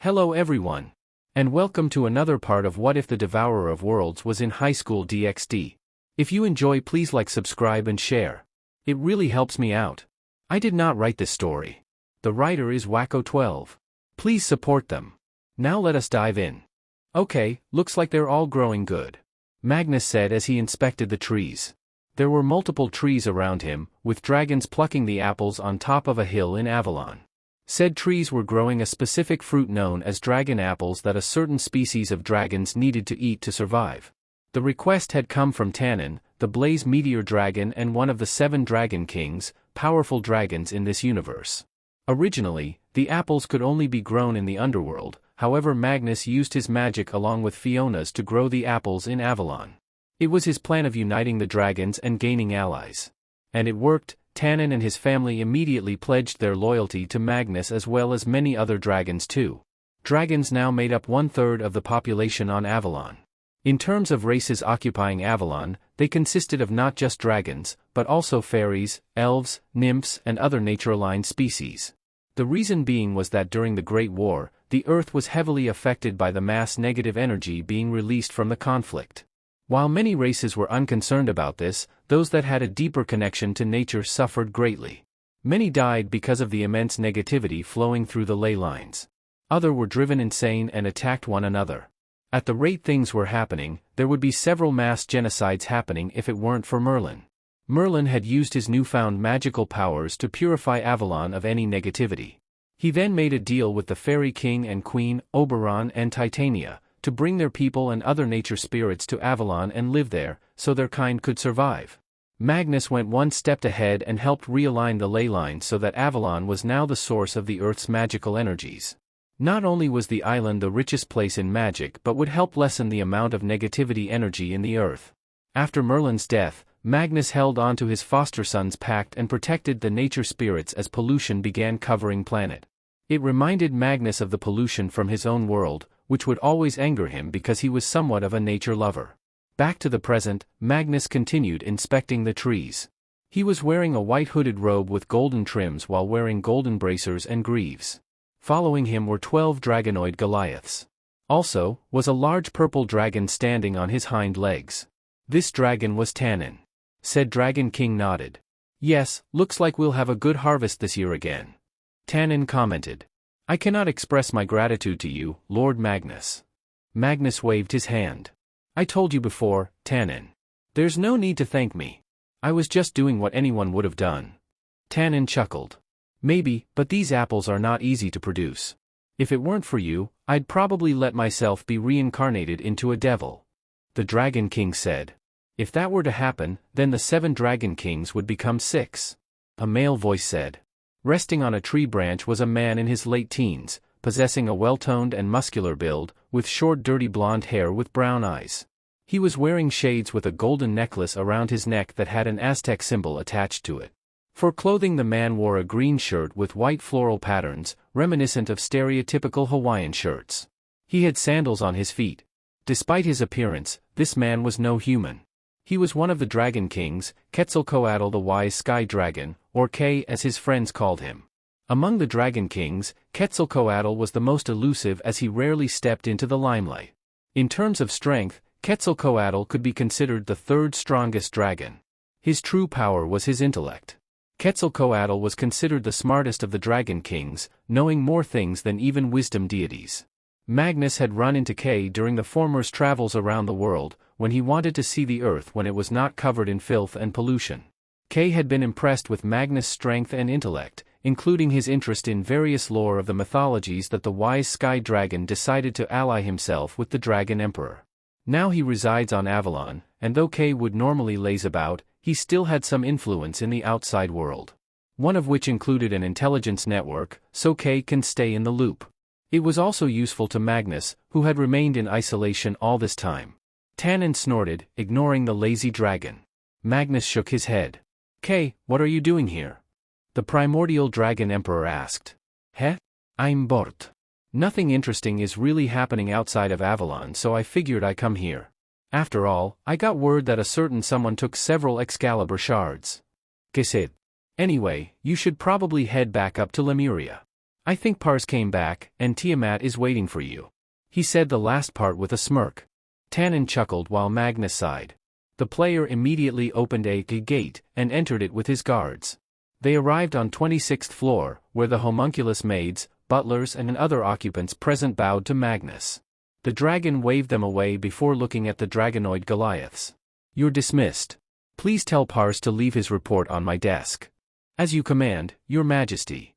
Hello everyone, and welcome to another part of What If the Devourer of Worlds was in Highschool DxD. If you enjoy, please like, subscribe and share. It really helps me out. I did not write this story. The writer is Wacko12. Please support them. Now let us dive in. Okay, looks like they're all growing good, Magnus said as he inspected the trees. There were multiple trees around him, with dragons plucking the apples on top of a hill in Avalon. Said trees were growing a specific fruit known as dragon apples that a certain species of dragons needed to eat to survive. The request had come from Tannin, the Blaze Meteor Dragon and one of the 7 Dragon Kings, powerful dragons in this universe. Originally, the apples could only be grown in the underworld, however Magnus used his magic along with Fiona's to grow the apples in Avalon. It was his plan of uniting the dragons and gaining allies. And it worked. Tannin and his family immediately pledged their loyalty to Magnus as well as many other dragons too. Dragons now made up 1/3 of the population on Avalon. In terms of races occupying Avalon, they consisted of not just dragons, but also fairies, elves, nymphs and other nature-aligned species. The reason being was that during the Great War, the Earth was heavily affected by the mass negative energy being released from the conflict. While many races were unconcerned about this, those that had a deeper connection to nature suffered greatly. Many died because of the immense negativity flowing through the ley lines. Others were driven insane and attacked one another. At the rate things were happening, there would be several mass genocides happening if it weren't for Merlin. Merlin had used his newfound magical powers to purify Avalon of any negativity. He then made a deal with the Fairy King and Queen, Oberon and Titania, to bring their people and other nature spirits to Avalon and live there, so their kind could survive. Magnus went one step ahead and helped realign the ley lines so that Avalon was now the source of the Earth's magical energies. Not only was the island the richest place in magic but would help lessen the amount of negativity energy in the Earth. After Merlin's death, Magnus held on to his foster son's pact and protected the nature spirits as pollution began covering planet. It reminded Magnus of the pollution from his own world, which would always anger him because he was somewhat of a nature lover. Back to the present, Magnus continued inspecting the trees. He was wearing a white hooded robe with golden trims while wearing golden bracers and greaves. Following him were 12 dragonoid Goliaths. Also, was a large purple dragon standing on his hind legs. This dragon was Tannin. Said Dragon King nodded. Yes, looks like we'll have a good harvest this year again. Tannin commented. I cannot express my gratitude to you, Lord Magnus. Magnus waved his hand. I told you before, Tannin. There's no need to thank me. I was just doing what anyone would have done. Tannin chuckled. Maybe, but these apples are not easy to produce. If it weren't for you, I'd probably let myself be reincarnated into a devil. The Dragon King said. If that were to happen, then the 7 Dragon Kings would become 6. A male voice said. Resting on a tree branch was a man in his late teens, possessing a well-toned and muscular build, with short dirty blonde hair with brown eyes. He was wearing shades with a golden necklace around his neck that had an Aztec symbol attached to it. For clothing the man wore a green shirt with white floral patterns, reminiscent of stereotypical Hawaiian shirts. He had sandals on his feet. Despite his appearance, this man was no human. He was one of the Dragon Kings, Quetzalcoatl the Wise Sky Dragon, or K as his friends called him. Among the Dragon Kings, Quetzalcoatl was the most elusive as he rarely stepped into the limelight. In terms of strength, Quetzalcoatl could be considered the 3rd strongest dragon. His true power was his intellect. Quetzalcoatl was considered the smartest of the Dragon Kings, knowing more things than even wisdom deities. Magnus had run into K during the former's travels around the world, when he wanted to see the Earth when it was not covered in filth and pollution. K had been impressed with Magnus' strength and intellect, including his interest in various lore of the mythologies that the wise Sky Dragon decided to ally himself with the Dragon Emperor. Now he resides on Avalon, and though K would normally laze about, he still had some influence in the outside world. One of which included an intelligence network, so K can stay in the loop. It was also useful to Magnus, who had remained in isolation all this time. Tannin snorted, ignoring the lazy dragon. Magnus shook his head. K, what are you doing here? The primordial Dragon Emperor asked. Heh? I'm bored. Nothing interesting is really happening outside of Avalon, so I figured I'd come here. After all, I got word that a certain someone took several Excalibur shards. K said. Anyway, you should probably head back up to Lemuria. I think Pars came back, and Tiamat is waiting for you. He said the last part with a smirk. Tannen chuckled while Magnus sighed. The player immediately opened a gate and entered it with his guards. They arrived on 26th floor, where the homunculus maids, butlers and other occupants present bowed to Magnus. The dragon waved them away before looking at the dragonoid Goliaths. You're dismissed. Please tell Pars to leave his report on my desk. As you command, Your Majesty.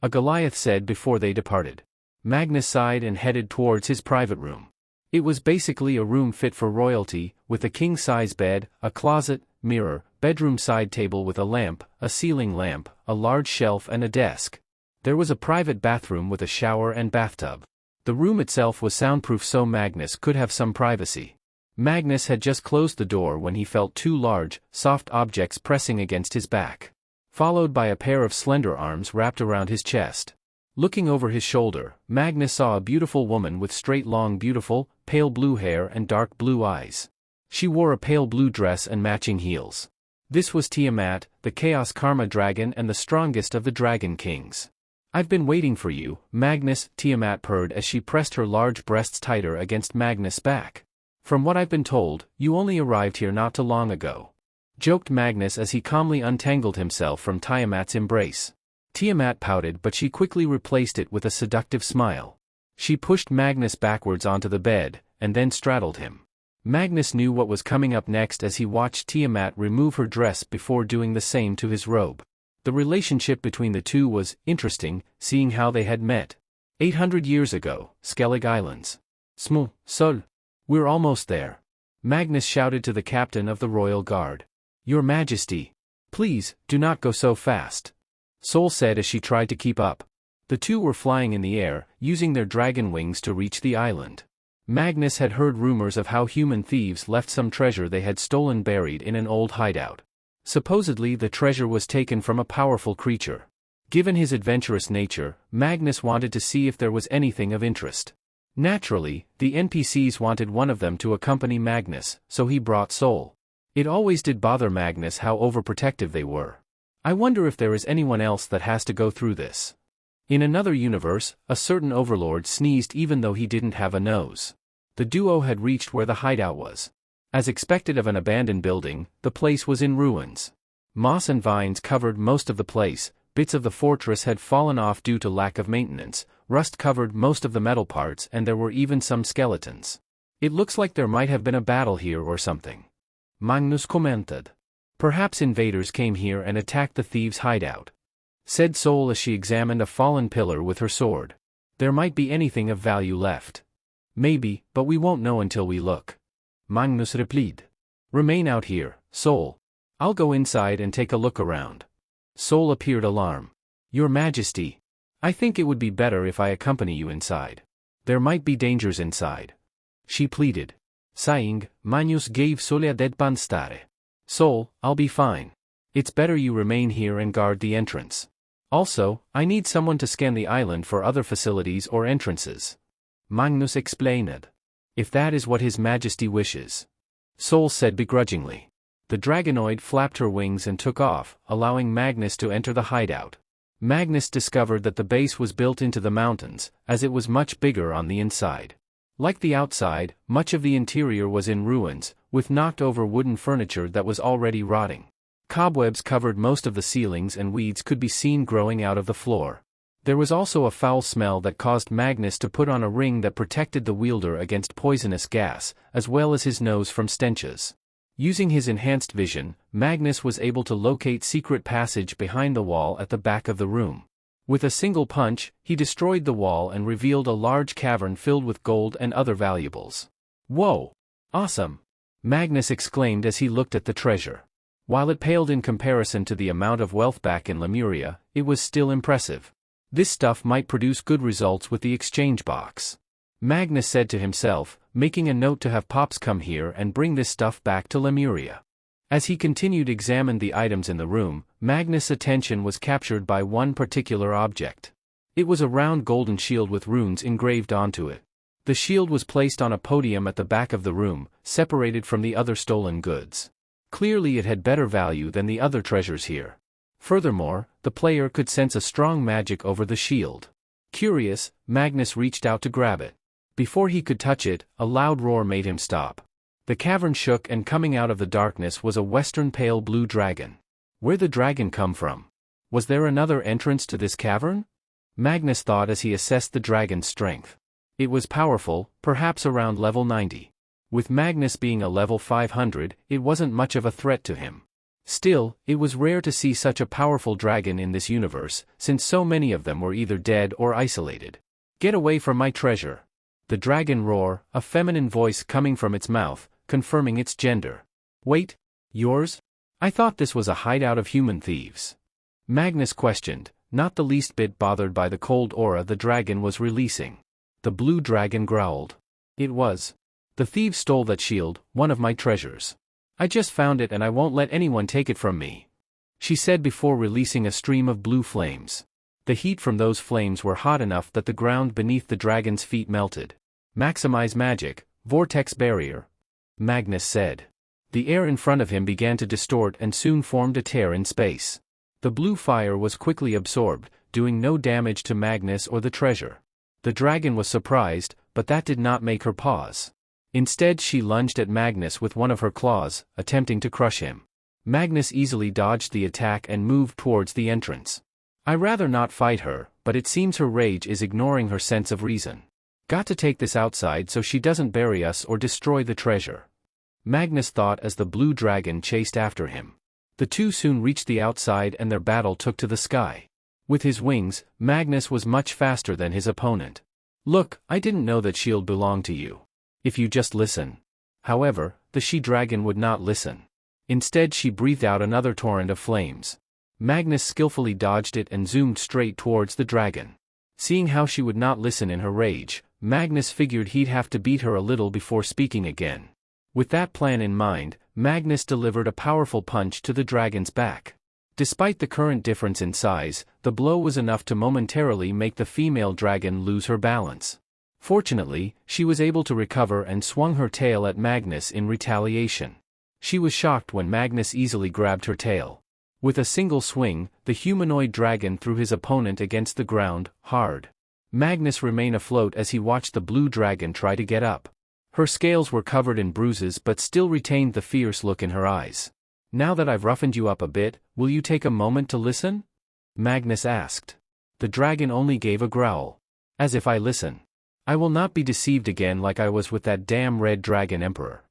A Goliath said before they departed. Magnus sighed and headed towards his private room. It was basically a room fit for royalty, with a king-size bed, a closet, mirror, bedroom side table with a lamp, a ceiling lamp, a large shelf and a desk. There was a private bathroom with a shower and bathtub. The room itself was soundproof so Magnus could have some privacy. Magnus had just closed the door when he felt two large, soft objects pressing against his back, followed by a pair of slender arms wrapped around his chest. Looking over his shoulder, Magnus saw a beautiful woman with straight long beautiful, pale blue hair and dark blue eyes. She wore a pale blue dress and matching heels. This was Tiamat, the Chaos Karma Dragon and the strongest of the Dragon Kings. I've been waiting for you, Magnus, Tiamat purred as she pressed her large breasts tighter against Magnus' back. From what I've been told, you only arrived here not too long ago, joked Magnus as he calmly untangled himself from Tiamat's embrace. Tiamat pouted but she quickly replaced it with a seductive smile. She pushed Magnus backwards onto the bed, and then straddled him. Magnus knew what was coming up next as he watched Tiamat remove her dress before doing the same to his robe. The relationship between the two was interesting, seeing how they had met 800 years ago, Skellig Islands. Sol. We're almost there. Magnus shouted to the captain of the royal guard. Your Majesty. Please, do not go so fast. Sol said as she tried to keep up. The two were flying in the air, using their dragon wings to reach the island. Magnus had heard rumors of how human thieves left some treasure they had stolen buried in an old hideout. Supposedly the treasure was taken from a powerful creature. Given his adventurous nature, Magnus wanted to see if there was anything of interest. Naturally, the NPCs wanted one of them to accompany Magnus, so he brought Sol. It always did bother Magnus how overprotective they were. I wonder if there is anyone else that has to go through this. In another universe, a certain overlord sneezed even though he didn't have a nose. The duo had reached where the hideout was. As expected of an abandoned building, the place was in ruins. Moss and vines covered most of the place, bits of the fortress had fallen off due to lack of maintenance, rust covered most of the metal parts and there were even some skeletons. It looks like there might have been a battle here or something. Magnus commented. Perhaps invaders came here and attacked the thieves' hideout, said Sol as she examined a fallen pillar with her sword. There might be anything of value left. Maybe, but we won't know until we look. Magnus replied. Remain out here, Sol. I'll go inside and take a look around. Sol appeared alarmed. Your Majesty. I think it would be better if I accompany you inside. There might be dangers inside. She pleaded. Sighing, Magnus gave Sol a deadpan stare. Sol, I'll be fine. It's better you remain here and guard the entrance. Also, I need someone to scan the island for other facilities or entrances. Magnus explained. If that is what His Majesty wishes. Sol said begrudgingly. The dragonoid flapped her wings and took off, allowing Magnus to enter the hideout. Magnus discovered that the base was built into the mountains, as it was much bigger on the inside. Like the outside, much of the interior was in ruins, with knocked-over wooden furniture that was already rotting. Cobwebs covered most of the ceilings and weeds could be seen growing out of the floor. There was also a foul smell that caused Magnus to put on a ring that protected the wielder against poisonous gas, as well as his nose from stenches. Using his enhanced vision, Magnus was able to locate secret passage behind the wall at the back of the room. With a single punch, he destroyed the wall and revealed a large cavern filled with gold and other valuables. Whoa! Awesome! Magnus exclaimed as he looked at the treasure. While it paled in comparison to the amount of wealth back in Lemuria, it was still impressive. This stuff might produce good results with the exchange box. Magnus said to himself, making a note to have Pops come here and bring this stuff back to Lemuria. As he continued to examine the items in the room, Magnus' attention was captured by one particular object. It was a round golden shield with runes engraved onto it. The shield was placed on a podium at the back of the room, separated from the other stolen goods. Clearly it had better value than the other treasures here. Furthermore, the player could sense a strong magic over the shield. Curious, Magnus reached out to grab it. Before he could touch it, a loud roar made him stop. The cavern shook, and coming out of the darkness was a western pale blue dragon. Where'd the dragon come from? Was there another entrance to this cavern? Magnus thought as he assessed the dragon's strength. It was powerful, perhaps around level 90. With Magnus being a level 500, it wasn't much of a threat to him. Still, it was rare to see such a powerful dragon in this universe, since so many of them were either dead or isolated. Get away from my treasure! The dragon roared, a feminine voice coming from its mouth, confirming its gender. Wait, yours? I thought this was a hideout of human thieves. Magnus questioned, not the least bit bothered by the cold aura the dragon was releasing. The blue dragon growled. It was. The thieves stole that shield, one of my treasures. I just found it and I won't let anyone take it from me, she said before releasing a stream of blue flames. The heat from those flames were hot enough that the ground beneath the dragon's feet melted. Maximize magic, vortex barrier, Magnus said. The air in front of him began to distort and soon formed a tear in space. The blue fire was quickly absorbed, doing no damage to Magnus or the treasure. The dragon was surprised, but that did not make her pause. Instead, she lunged at Magnus with one of her claws, attempting to crush him. Magnus easily dodged the attack and moved towards the entrance. I'd rather not fight her, but it seems her rage is ignoring her sense of reason. Got to take this outside so she doesn't bury us or destroy the treasure, Magnus thought as the blue dragon chased after him. The two soon reached the outside and their battle took to the sky. With his wings, Magnus was much faster than his opponent. Look, I didn't know that shield belonged to you. If you just listen. However, the she-dragon would not listen. Instead, she breathed out another torrent of flames. Magnus skillfully dodged it and zoomed straight towards the dragon. Seeing how she would not listen in her rage, Magnus figured he'd have to beat her a little before speaking again. With that plan in mind, Magnus delivered a powerful punch to the dragon's back. Despite the current difference in size, the blow was enough to momentarily make the female dragon lose her balance. Fortunately, she was able to recover and swung her tail at Magnus in retaliation. She was shocked when Magnus easily grabbed her tail. With a single swing, the humanoid dragon threw his opponent against the ground, hard. Magnus remained afloat as he watched the blue dragon try to get up. Her scales were covered in bruises but still retained the fierce look in her eyes. Now that I've roughened you up a bit, will you take a moment to listen? Magnus asked. The dragon only gave a growl. As if I listen. I will not be deceived again like I was with that damn red dragon emperor,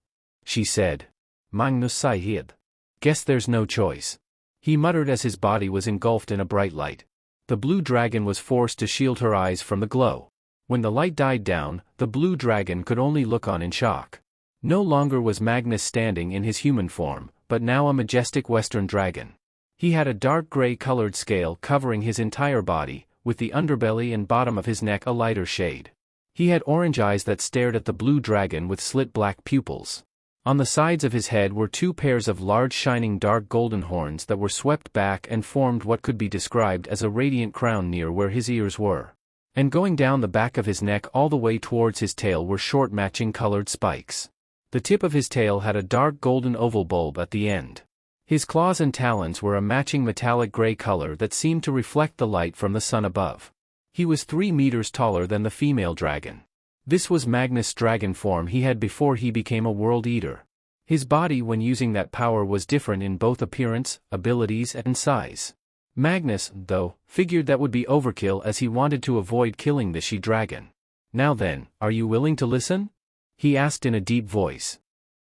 she said. Magnus sighed. Guess there's no choice, he muttered as his body was engulfed in a bright light. The blue dragon was forced to shield her eyes from the glow. When the light died down, the blue dragon could only look on in shock. No longer was Magnus standing in his human form, but now a majestic western dragon. He had a dark gray-colored scale covering his entire body, with the underbelly and bottom of his neck a lighter shade. He had orange eyes that stared at the blue dragon with slit black pupils. On the sides of his head were two pairs of large shining dark golden horns that were swept back and formed what could be described as a radiant crown near where his ears were. And going down the back of his neck all the way towards his tail were short matching colored spikes. The tip of his tail had a dark golden oval bulb at the end. His claws and talons were a matching metallic gray color that seemed to reflect the light from the sun above. He was 3 meters taller than the female dragon. This was Magnus' dragon form he had before he became a world eater. His body when using that power was different in both appearance, abilities and size. Magnus, though, figured that would be overkill as he wanted to avoid killing the she-dragon. Now then, are you willing to listen? He asked in a deep voice.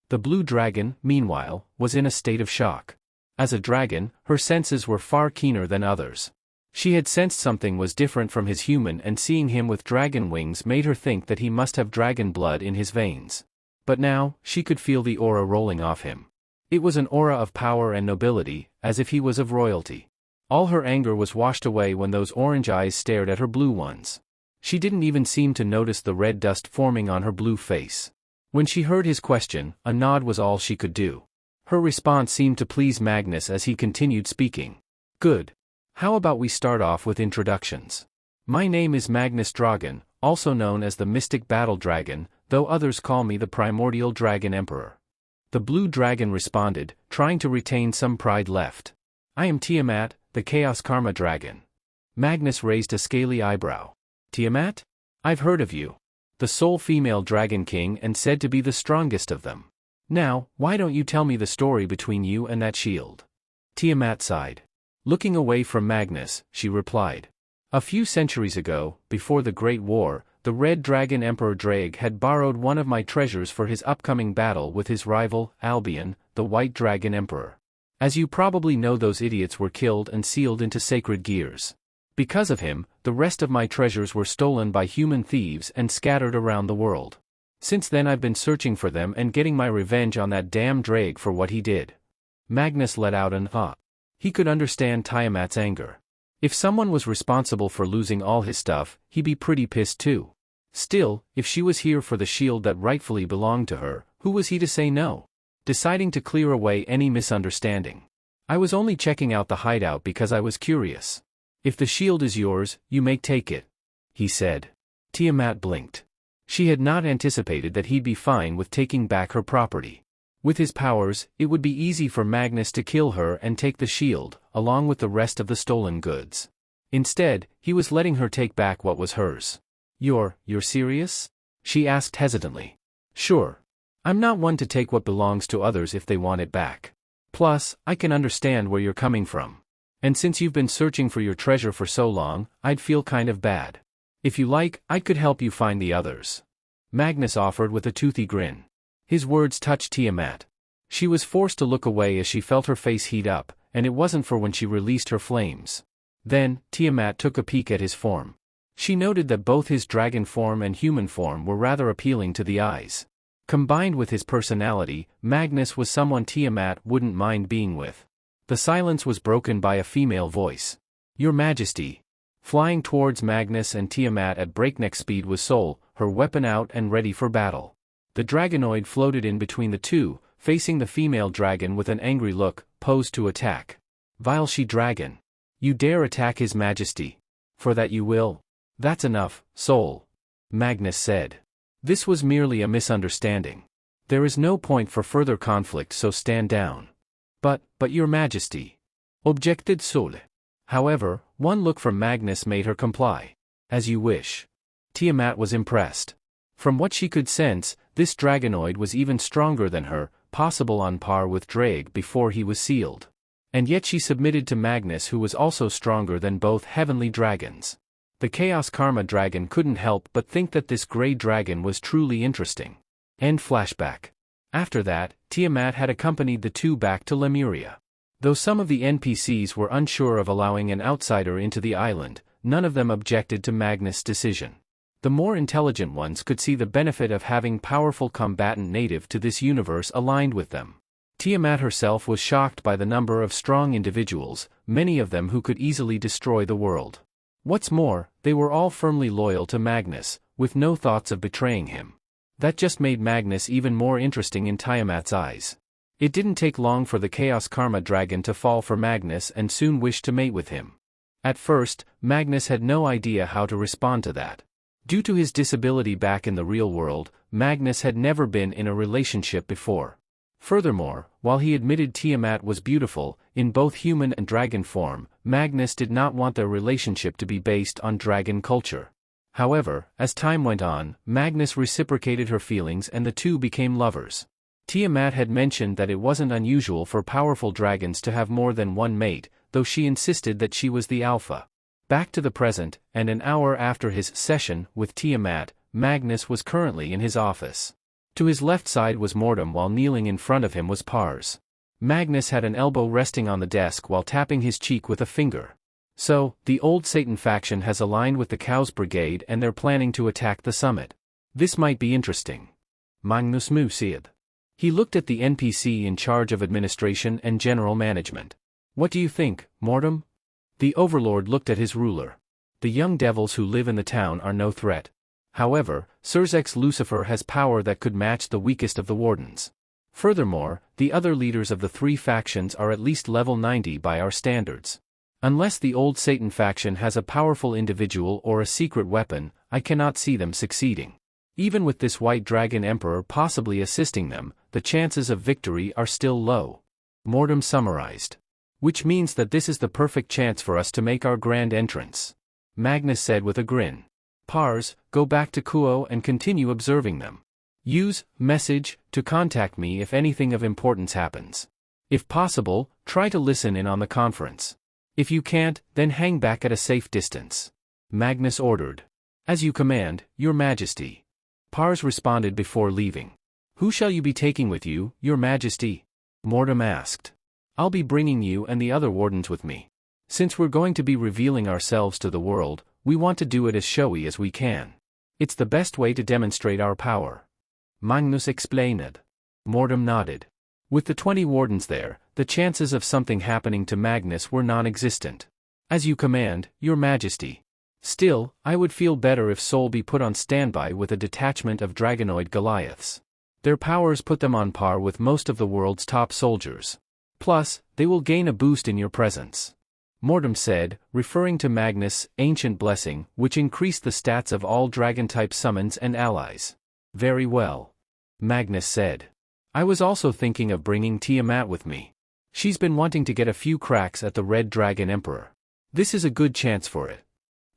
The blue dragon, meanwhile, was in a state of shock. As a dragon, her senses were far keener than others. She had sensed something was different from his human, and seeing him with dragon wings made her think that he must have dragon blood in his veins. But now, she could feel the aura rolling off him. It was an aura of power and nobility, as if he was of royalty. All her anger was washed away when those orange eyes stared at her blue ones. She didn't even seem to notice the red dust forming on her blue face. When she heard his question, a nod was all she could do. Her response seemed to please Magnus as he continued speaking. Good. How about we start off with introductions? My name is Magnus Dragon, also known as the Mystic Battle Dragon, though others call me the Primordial Dragon Emperor. The blue dragon responded, trying to retain some pride left. I am Tiamat, the Chaos Karma Dragon. Magnus raised a scaly eyebrow. Tiamat? I've heard of you. The sole female Dragon King and said to be the strongest of them. Now, why don't you tell me the story between you and that shield? Tiamat sighed. Looking away from Magnus, she replied. A few centuries ago, before the Great War, the Red Dragon Emperor Drake had borrowed one of my treasures for his upcoming battle with his rival, Albion, the White Dragon Emperor. As you probably know, those idiots were killed and sealed into sacred gears. Because of him, the rest of my treasures were stolen by human thieves and scattered around the world. Since then I've been searching for them and getting my revenge on that damn Drake for what he did. Magnus let out an ah. He could understand Tiamat's anger. If someone was responsible for losing all his stuff, he'd be pretty pissed too. Still, if she was here for the shield that rightfully belonged to her, who was he to say no? Deciding to clear away any misunderstanding. I was only checking out the hideout because I was curious. If the shield is yours, you may take it, he said. Tiamat blinked. She had not anticipated that he'd be fine with taking back her property. With his powers, it would be easy for Magnus to kill her and take the shield, along with the rest of the stolen goods. Instead, he was letting her take back what was hers. You're serious? She asked hesitantly. Sure. I'm not one to take what belongs to others if they want it back. Plus, I can understand where you're coming from. And since you've been searching for your treasure for so long, I'd feel kind of bad. If you like, I could help you find the others. Magnus offered with a toothy grin. His words touched Tiamat. She was forced to look away as she felt her face heat up, and it wasn't for when she released her flames. Then, Tiamat took a peek at his form. She noted that both his dragon form and human form were rather appealing to the eyes. Combined with his personality, Magnus was someone Tiamat wouldn't mind being with. The silence was broken by a female voice. Your Majesty. Flying towards Magnus and Tiamat at breakneck speed was Sol, her weapon out and ready for battle. The dragonoid floated in between the two, facing the female dragon with an angry look, posed to attack. Vile she-dragon. You dare attack His Majesty. For that you will. That's enough, Sol. Magnus said. This was merely a misunderstanding. There is no point for further conflict, so stand down. But your Majesty. Objected Sol. However, one look from Magnus made her comply. As you wish. Tiamat was impressed. From what she could sense, this dragonoid was even stronger than her, possible on par with Drake before he was sealed. And yet she submitted to Magnus, who was also stronger than both heavenly dragons. The Chaos Karma dragon couldn't help but think that this grey dragon was truly interesting. End flashback. After that, Tiamat had accompanied the two back to Lemuria. Though some of the NPCs were unsure of allowing an outsider into the island, none of them objected to Magnus' decision. The more intelligent ones could see the benefit of having powerful combatant native to this universe aligned with them. Tiamat herself was shocked by the number of strong individuals, many of them who could easily destroy the world. What's more, they were all firmly loyal to Magnus, with no thoughts of betraying him. That just made Magnus even more interesting in Tiamat's eyes. It didn't take long for the Chaos Karma dragon to fall for Magnus and soon wish to mate with him. At first, Magnus had no idea how to respond to that. Due to his disability back in the real world, Magnus had never been in a relationship before. Furthermore, while he admitted Tiamat was beautiful, in both human and dragon form, Magnus did not want their relationship to be based on dragon culture. However, as time went on, Magnus reciprocated her feelings and the two became lovers. Tiamat had mentioned that it wasn't unusual for powerful dragons to have more than one mate, though she insisted that she was the alpha. Back to the present, and an hour after his session with Tiamat, Magnus was currently in his office. To his left side was Mortem, while kneeling in front of him was Pars. Magnus had an elbow resting on the desk while tapping his cheek with a finger. So, the old Satan faction has aligned with the Cows Brigade and they're planning to attack the summit. This might be interesting. Magnus said. He looked at the NPC in charge of administration and general management. What do you think, Mortem? The overlord looked at his ruler. The young devils who live in the town are no threat. However, Surzex Lucifer has power that could match the weakest of the wardens. Furthermore, the other leaders of the three factions are at least level 90 by our standards. Unless the old Satan faction has a powerful individual or a secret weapon, I cannot see them succeeding. Even with this White Dragon Emperor possibly assisting them, the chances of victory are still low. Mortem summarized. Which means that this is the perfect chance for us to make our grand entrance. Magnus said with a grin. Pars, go back to Kuo and continue observing them. Use message to contact me if anything of importance happens. If possible, try to listen in on the conference. If you can't, then hang back at a safe distance. Magnus ordered. As you command, Your Majesty. Pars responded before leaving. Who shall you be taking with you, Your Majesty? Mortem asked. I'll be bringing you and the other wardens with me. Since we're going to be revealing ourselves to the world, we want to do it as showy as we can. It's the best way to demonstrate our power. Magnus explained. Mortem nodded. With the 20 wardens there, the chances of something happening to Magnus were non-existent. As you command, Your Majesty. Still, I would feel better if Sol be put on standby with a detachment of Dragonoid Goliaths. Their powers put them on par with most of the world's top soldiers. Plus, they will gain a boost in your presence. Mortem said, referring to Magnus' ancient blessing, which increased the stats of all dragon-type summons and allies. Very well. Magnus said. I was also thinking of bringing Tiamat with me. She's been wanting to get a few cracks at the Red Dragon Emperor. This is a good chance for it.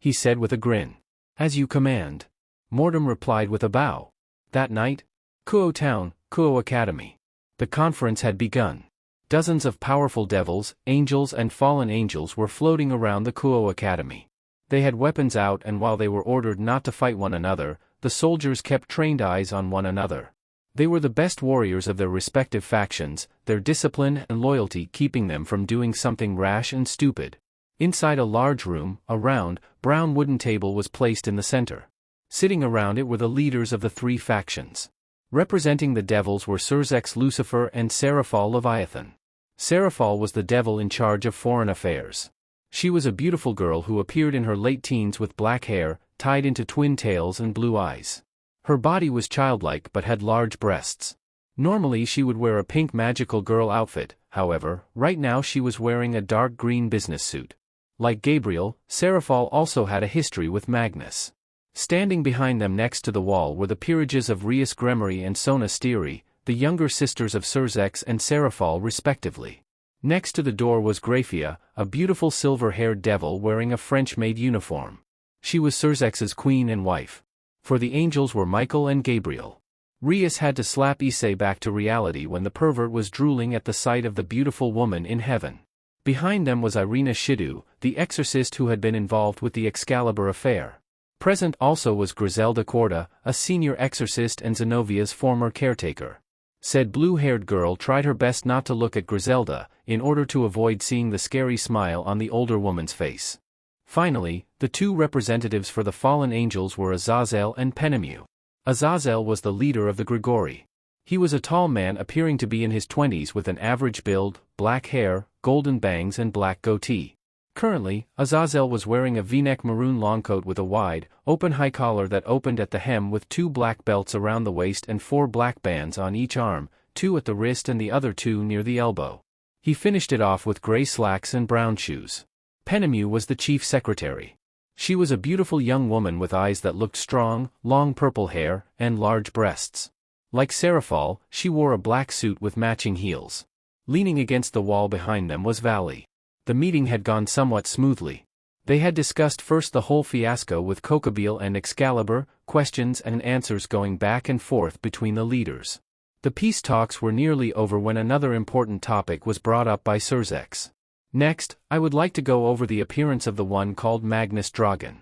He said with a grin. As you command. Mortem replied with a bow. That night, Kuo Town, Kuo Academy. The conference had begun. Dozens of powerful devils, angels and fallen angels were floating around the Kuo Academy. They had weapons out, and while they were ordered not to fight one another, the soldiers kept trained eyes on one another. They were the best warriors of their respective factions, their discipline and loyalty keeping them from doing something rash and stupid. Inside a large room, a round, brown wooden table was placed in the center. Sitting around it were the leaders of the 3 factions. Representing the devils were Surzex Lucifer and Seraphal Leviathan. Seraphal was the devil in charge of foreign affairs. She was a beautiful girl who appeared in her late teens with black hair, tied into twin tails and blue eyes. Her body was childlike but had large breasts. Normally she would wear a pink magical girl outfit, however, right now she was wearing a dark green business suit. Like Gabriel, Seraphal also had a history with Magnus. Standing behind them next to the wall were the peerages of Rias Gremory and Sona Stiri, the younger sisters of Surzex and Seraphal respectively. Next to the door was Graphia, a beautiful silver-haired devil wearing a French-made uniform. She was Surzex's queen and wife. For the angels were Michael and Gabriel. Rias had to slap Issei back to reality when the pervert was drooling at the sight of the beautiful woman in heaven. Behind them was Irina Shidu, the exorcist who had been involved with the Excalibur affair. Present also was Griselda Corda, a senior exorcist and Zenovia's former caretaker. Said blue-haired girl tried her best not to look at Griselda, in order to avoid seeing the scary smile on the older woman's face. Finally, the 2 representatives for the fallen angels were Azazel and Penemu. Azazel was the leader of the Grigori. He was a tall man appearing to be in his 20s with an average build, black hair, golden bangs and black goatee. Currently, Azazel was wearing a V-neck maroon longcoat with a wide, open high collar that opened at the hem with 2 black belts around the waist and 4 black bands on each arm, 2 at the wrist and the other 2 near the elbow. He finished it off with gray slacks and brown shoes. Penemu was the chief secretary. She was a beautiful young woman with eyes that looked strong, long purple hair, and large breasts. Like Seraphal, she wore a black suit with matching heels. Leaning against the wall behind them was Valley. The meeting had gone somewhat smoothly. They had discussed first the whole fiasco with Kokobile and Excalibur, questions and answers going back and forth between the leaders. The peace talks were nearly over when another important topic was brought up by Surzex. Next, I would like to go over the appearance of the one called Magnus Dragon.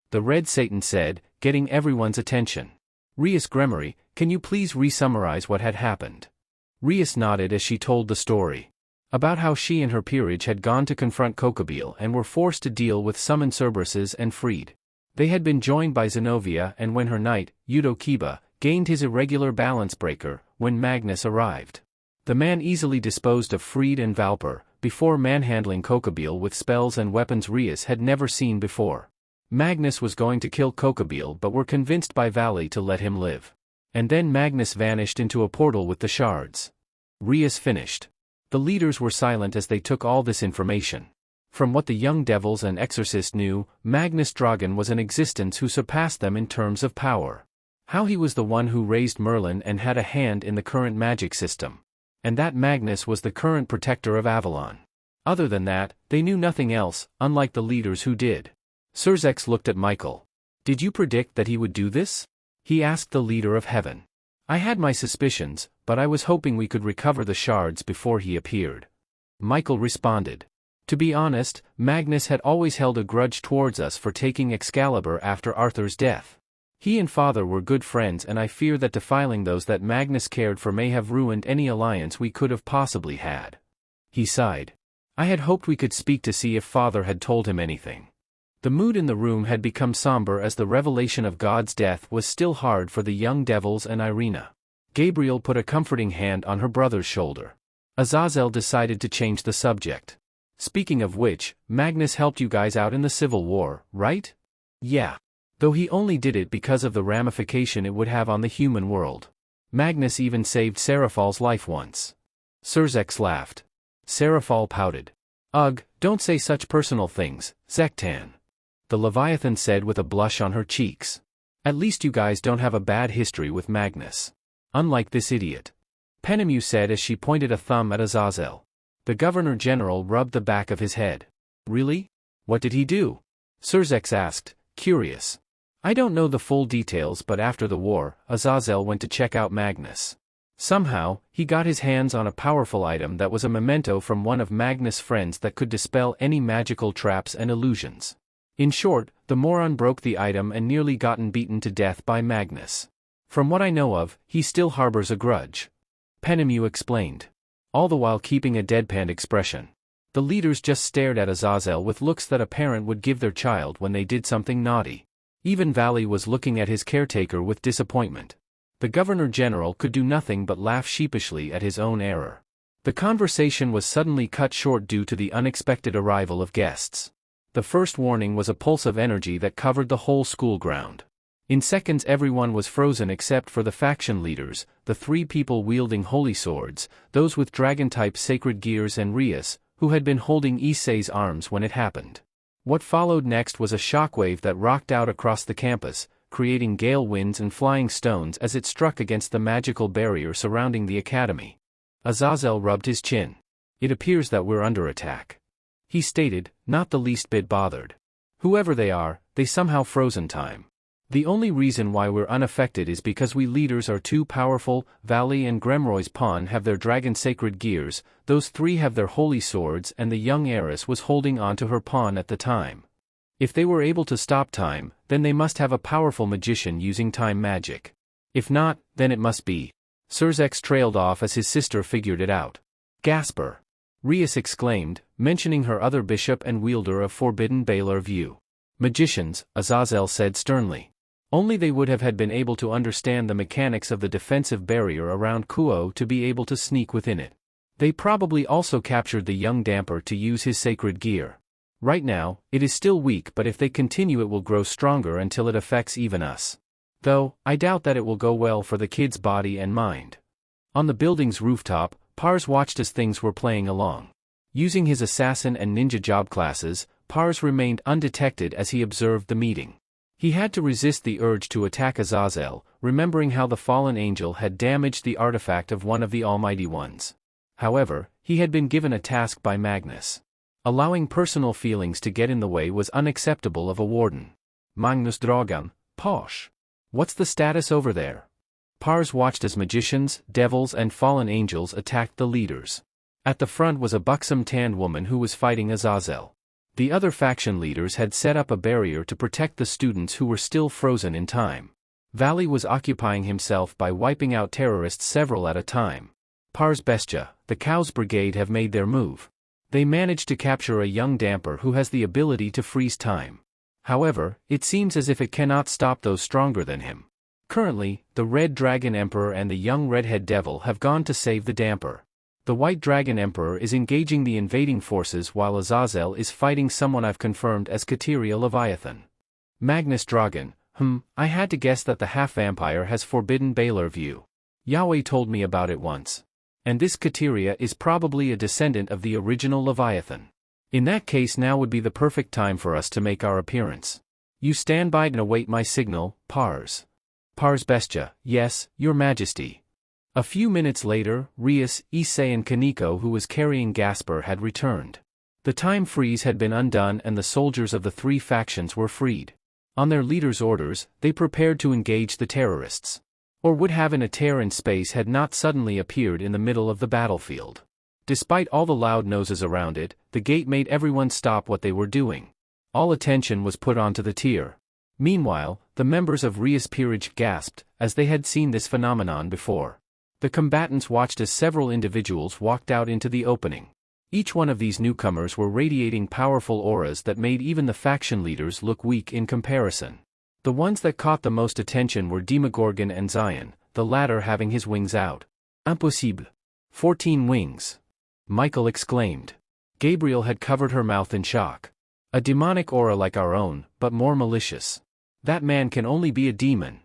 The Red Satan said, getting everyone's attention. Rias Gremory, can you please re-summarize what had happened? Rias nodded as she told the story. About how she and her peerage had gone to confront Kokobile and were forced to deal with summon Cerberuses and freed. They had been joined by Zenobia, and when her knight, Yudo Kiba, gained his irregular balance breaker, when Magnus arrived. The man easily disposed of Freed and Valper, before manhandling Kokobile with spells and weapons Rias had never seen before. Magnus was going to kill Kokobile but were convinced by Valley to let him live. And then Magnus vanished into a portal with the shards. Rias finished. The leaders were silent as they took all this information. From what the young devils and exorcist knew, Magnus Dragon was an existence who surpassed them in terms of power. How he was the one who raised Merlin and had a hand in the current magic system. And that Magnus was the current protector of Avalon. Other than that, they knew nothing else, unlike the leaders who did. Surzex looked at Michael. Did you predict that he would do this? He asked the leader of heaven. I had my suspicions, but I was hoping we could recover the shards before he appeared. Michael responded. To be honest, Magnus had always held a grudge towards us for taking Excalibur after Arthur's death. He and Father were good friends, and I fear that defiling those that Magnus cared for may have ruined any alliance we could have possibly had. He sighed. I had hoped we could speak to see if Father had told him anything. The mood in the room had become somber as the revelation of God's death was still hard for the young devils and Irina. Gabriel put a comforting hand on her brother's shoulder. Azazel decided to change the subject. Speaking of which, Magnus helped you guys out in the Civil War, right? Yeah. Though he only did it because of the ramification it would have on the human world. Magnus even saved Seraphal's life once. Serzex laughed. Seraphal pouted. Ugh, don't say such personal things, Zektan. The Leviathan said with a blush on her cheeks. At least you guys don't have a bad history with Magnus. Unlike this idiot. Penemu said as she pointed a thumb at Azazel. The Governor-General rubbed the back of his head. Really? What did he do? Serzex asked, curious. I don't know the full details, but after the war, Azazel went to check out Magnus. Somehow, he got his hands on a powerful item that was a memento from one of Magnus' friends that could dispel any magical traps and illusions. In short, the moron broke the item and nearly gotten beaten to death by Magnus. From what I know of, he still harbors a grudge. Penemu explained. All the while keeping a deadpan expression. The leaders just stared at Azazel with looks that a parent would give their child when they did something naughty. Even Valley was looking at his caretaker with disappointment. The Governor-General could do nothing but laugh sheepishly at his own error. The conversation was suddenly cut short due to the unexpected arrival of guests. The first warning was a pulse of energy that covered the whole school ground. In seconds everyone was frozen except for the faction leaders, the three people wielding holy swords, those with dragon-type sacred gears and Rias, who had been holding Issei's arms when it happened. What followed next was a shockwave that rocked out across the campus, creating gale winds and flying stones as it struck against the magical barrier surrounding the academy. Azazel rubbed his chin. It appears that we're under attack. He stated, not the least bit bothered. Whoever they are, they somehow frozen time. The only reason why we're unaffected is because we leaders are too powerful. Valley and Gremroy's pawn have their dragon sacred gears, those three have their holy swords, and the young heiress was holding on to her pawn at the time. If they were able to stop time, then they must have a powerful magician using time magic. If not, then it must be. Serzex trailed off as his sister figured it out. Gasper! Rias exclaimed, mentioning her other bishop and wielder of forbidden Balar view. Magicians, Azazel said sternly. Only they would have had been able to understand the mechanics of the defensive barrier around Kuo to be able to sneak within it. They probably also captured the young damper to use his sacred gear. Right now, it is still weak, but if they continue it will grow stronger until it affects even us. Though, I doubt that it will go well for the kid's body and mind. On the building's rooftop, Pars watched as things were playing along. Using his assassin and ninja job classes, Pars remained undetected as he observed the meeting. He had to resist the urge to attack Azazel, remembering how the fallen angel had damaged the artifact of one of the Almighty Ones. However, he had been given a task by Magnus. Allowing personal feelings to get in the way was unacceptable of a warden. Magnus Dragan, Posh. What's the status over there? Pars watched as magicians, devils and fallen angels attacked the leaders. At the front was a buxom tanned woman who was fighting Azazel. The other faction leaders had set up a barrier to protect the students who were still frozen in time. Valley was occupying himself by wiping out terrorists several at a time. Pars Bestia, the Cows Brigade have made their move. They managed to capture a young damper who has the ability to freeze time. However, it seems as if it cannot stop those stronger than him. Currently, the Red Dragon Emperor and the young Redhead Devil have gone to save the damper. The White Dragon Emperor is engaging the invading forces while Azazel is fighting someone I've confirmed as Kateria Leviathan. Magnus Dragan, I had to guess that the half-vampire has forbidden Balar view. Yahweh told me about it once. And this Kateria is probably a descendant of the original Leviathan. In that case now would be the perfect time for us to make our appearance. You stand by and await my signal, Pars. Pars Bestia, yes, your majesty. A few minutes later, Rias, Issei and Kaneko who was carrying Gasper had returned. The time freeze had been undone and the soldiers of the three factions were freed. On their leader's orders, they prepared to engage the terrorists. Or would have in a tear in space had not suddenly appeared in the middle of the battlefield. Despite all the loud noses around it, the gate made everyone stop what they were doing. All attention was put onto the tier. Meanwhile, the members of Rias Peerage gasped, as they had seen this phenomenon before. The combatants watched as several individuals walked out into the opening. Each one of these newcomers were radiating powerful auras that made even the faction leaders look weak in comparison. The ones that caught the most attention were Demogorgon and Zion, the latter having his wings out. Impossible. 14 wings. Michael exclaimed. Gabriel had covered her mouth in shock. A demonic aura like our own, but more malicious. That man can only be a demon,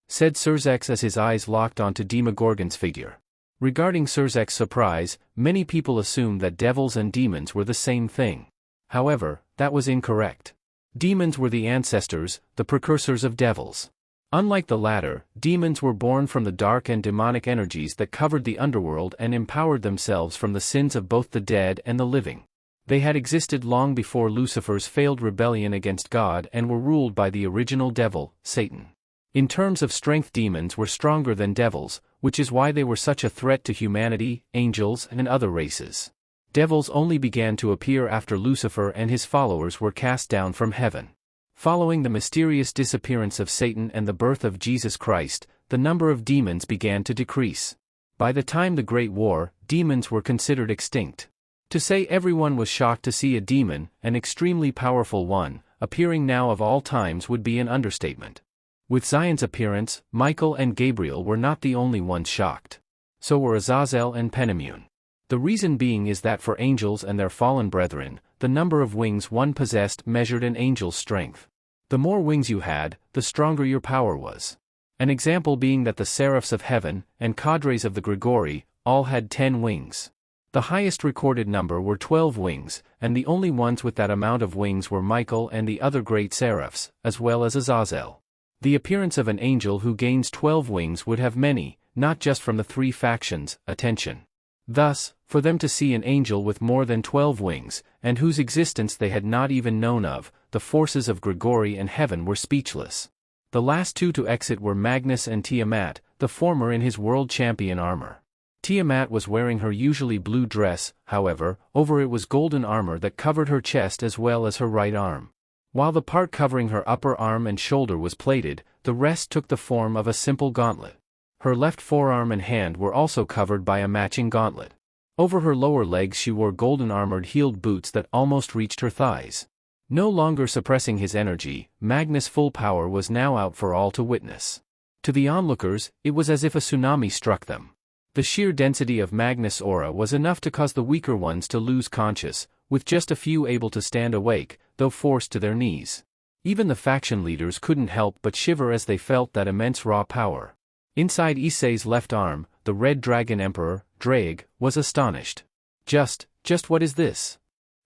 said Surzex as his eyes locked onto Demogorgon's figure. Regarding Surzek's surprise, many people assumed that devils and demons were the same thing. However, that was incorrect. Demons were the ancestors, the precursors of devils. Unlike the latter, demons were born from the dark and demonic energies that covered the underworld and empowered themselves from the sins of both the dead and the living. They had existed long before Lucifer's failed rebellion against God and were ruled by the original devil, Satan. In terms of strength, demons were stronger than devils, which is why they were such a threat to humanity, angels, and other races. Devils only began to appear after Lucifer and his followers were cast down from heaven. Following the mysterious disappearance of Satan and the birth of Jesus Christ, the number of demons began to decrease. By the time the Great War, demons were considered extinct. To say everyone was shocked to see a demon, an extremely powerful one, appearing now of all times would be an understatement. With Zion's appearance, Michael and Gabriel were not the only ones shocked. So were Azazel and Penimune. The reason being is that for angels and their fallen brethren, the number of wings one possessed measured an angel's strength. The more wings you had, the stronger your power was. An example being that the seraphs of heaven, and cadres of the Grigori, all had 10 wings. The highest recorded number were 12 wings, and the only ones with that amount of wings were Michael and the other great seraphs, as well as Azazel. The appearance of an angel who gains 12 wings would have many, not just from the 3 factions, attention. Thus, for them to see an angel with more than 12 wings, and whose existence they had not even known of, the forces of Grigori and heaven were speechless. The last 2 to exit were Magnus and Tiamat, the former in his world champion armor. Tiamat was wearing her usually blue dress, however, over it was golden armor that covered her chest as well as her right arm. While the part covering her upper arm and shoulder was plated, the rest took the form of a simple gauntlet. Her left forearm and hand were also covered by a matching gauntlet. Over her lower legs she wore golden armored heeled boots that almost reached her thighs. No longer suppressing his energy, Magnus' full power was now out for all to witness. To the onlookers, it was as if a tsunami struck them. The sheer density of Magnus' aura was enough to cause the weaker ones to lose conscience, with just a few able to stand awake, though forced to their knees. Even the faction leaders couldn't help but shiver as they felt that immense raw power. Inside Issei's left arm, the Red Dragon Emperor, Draig, was astonished. Just what is this?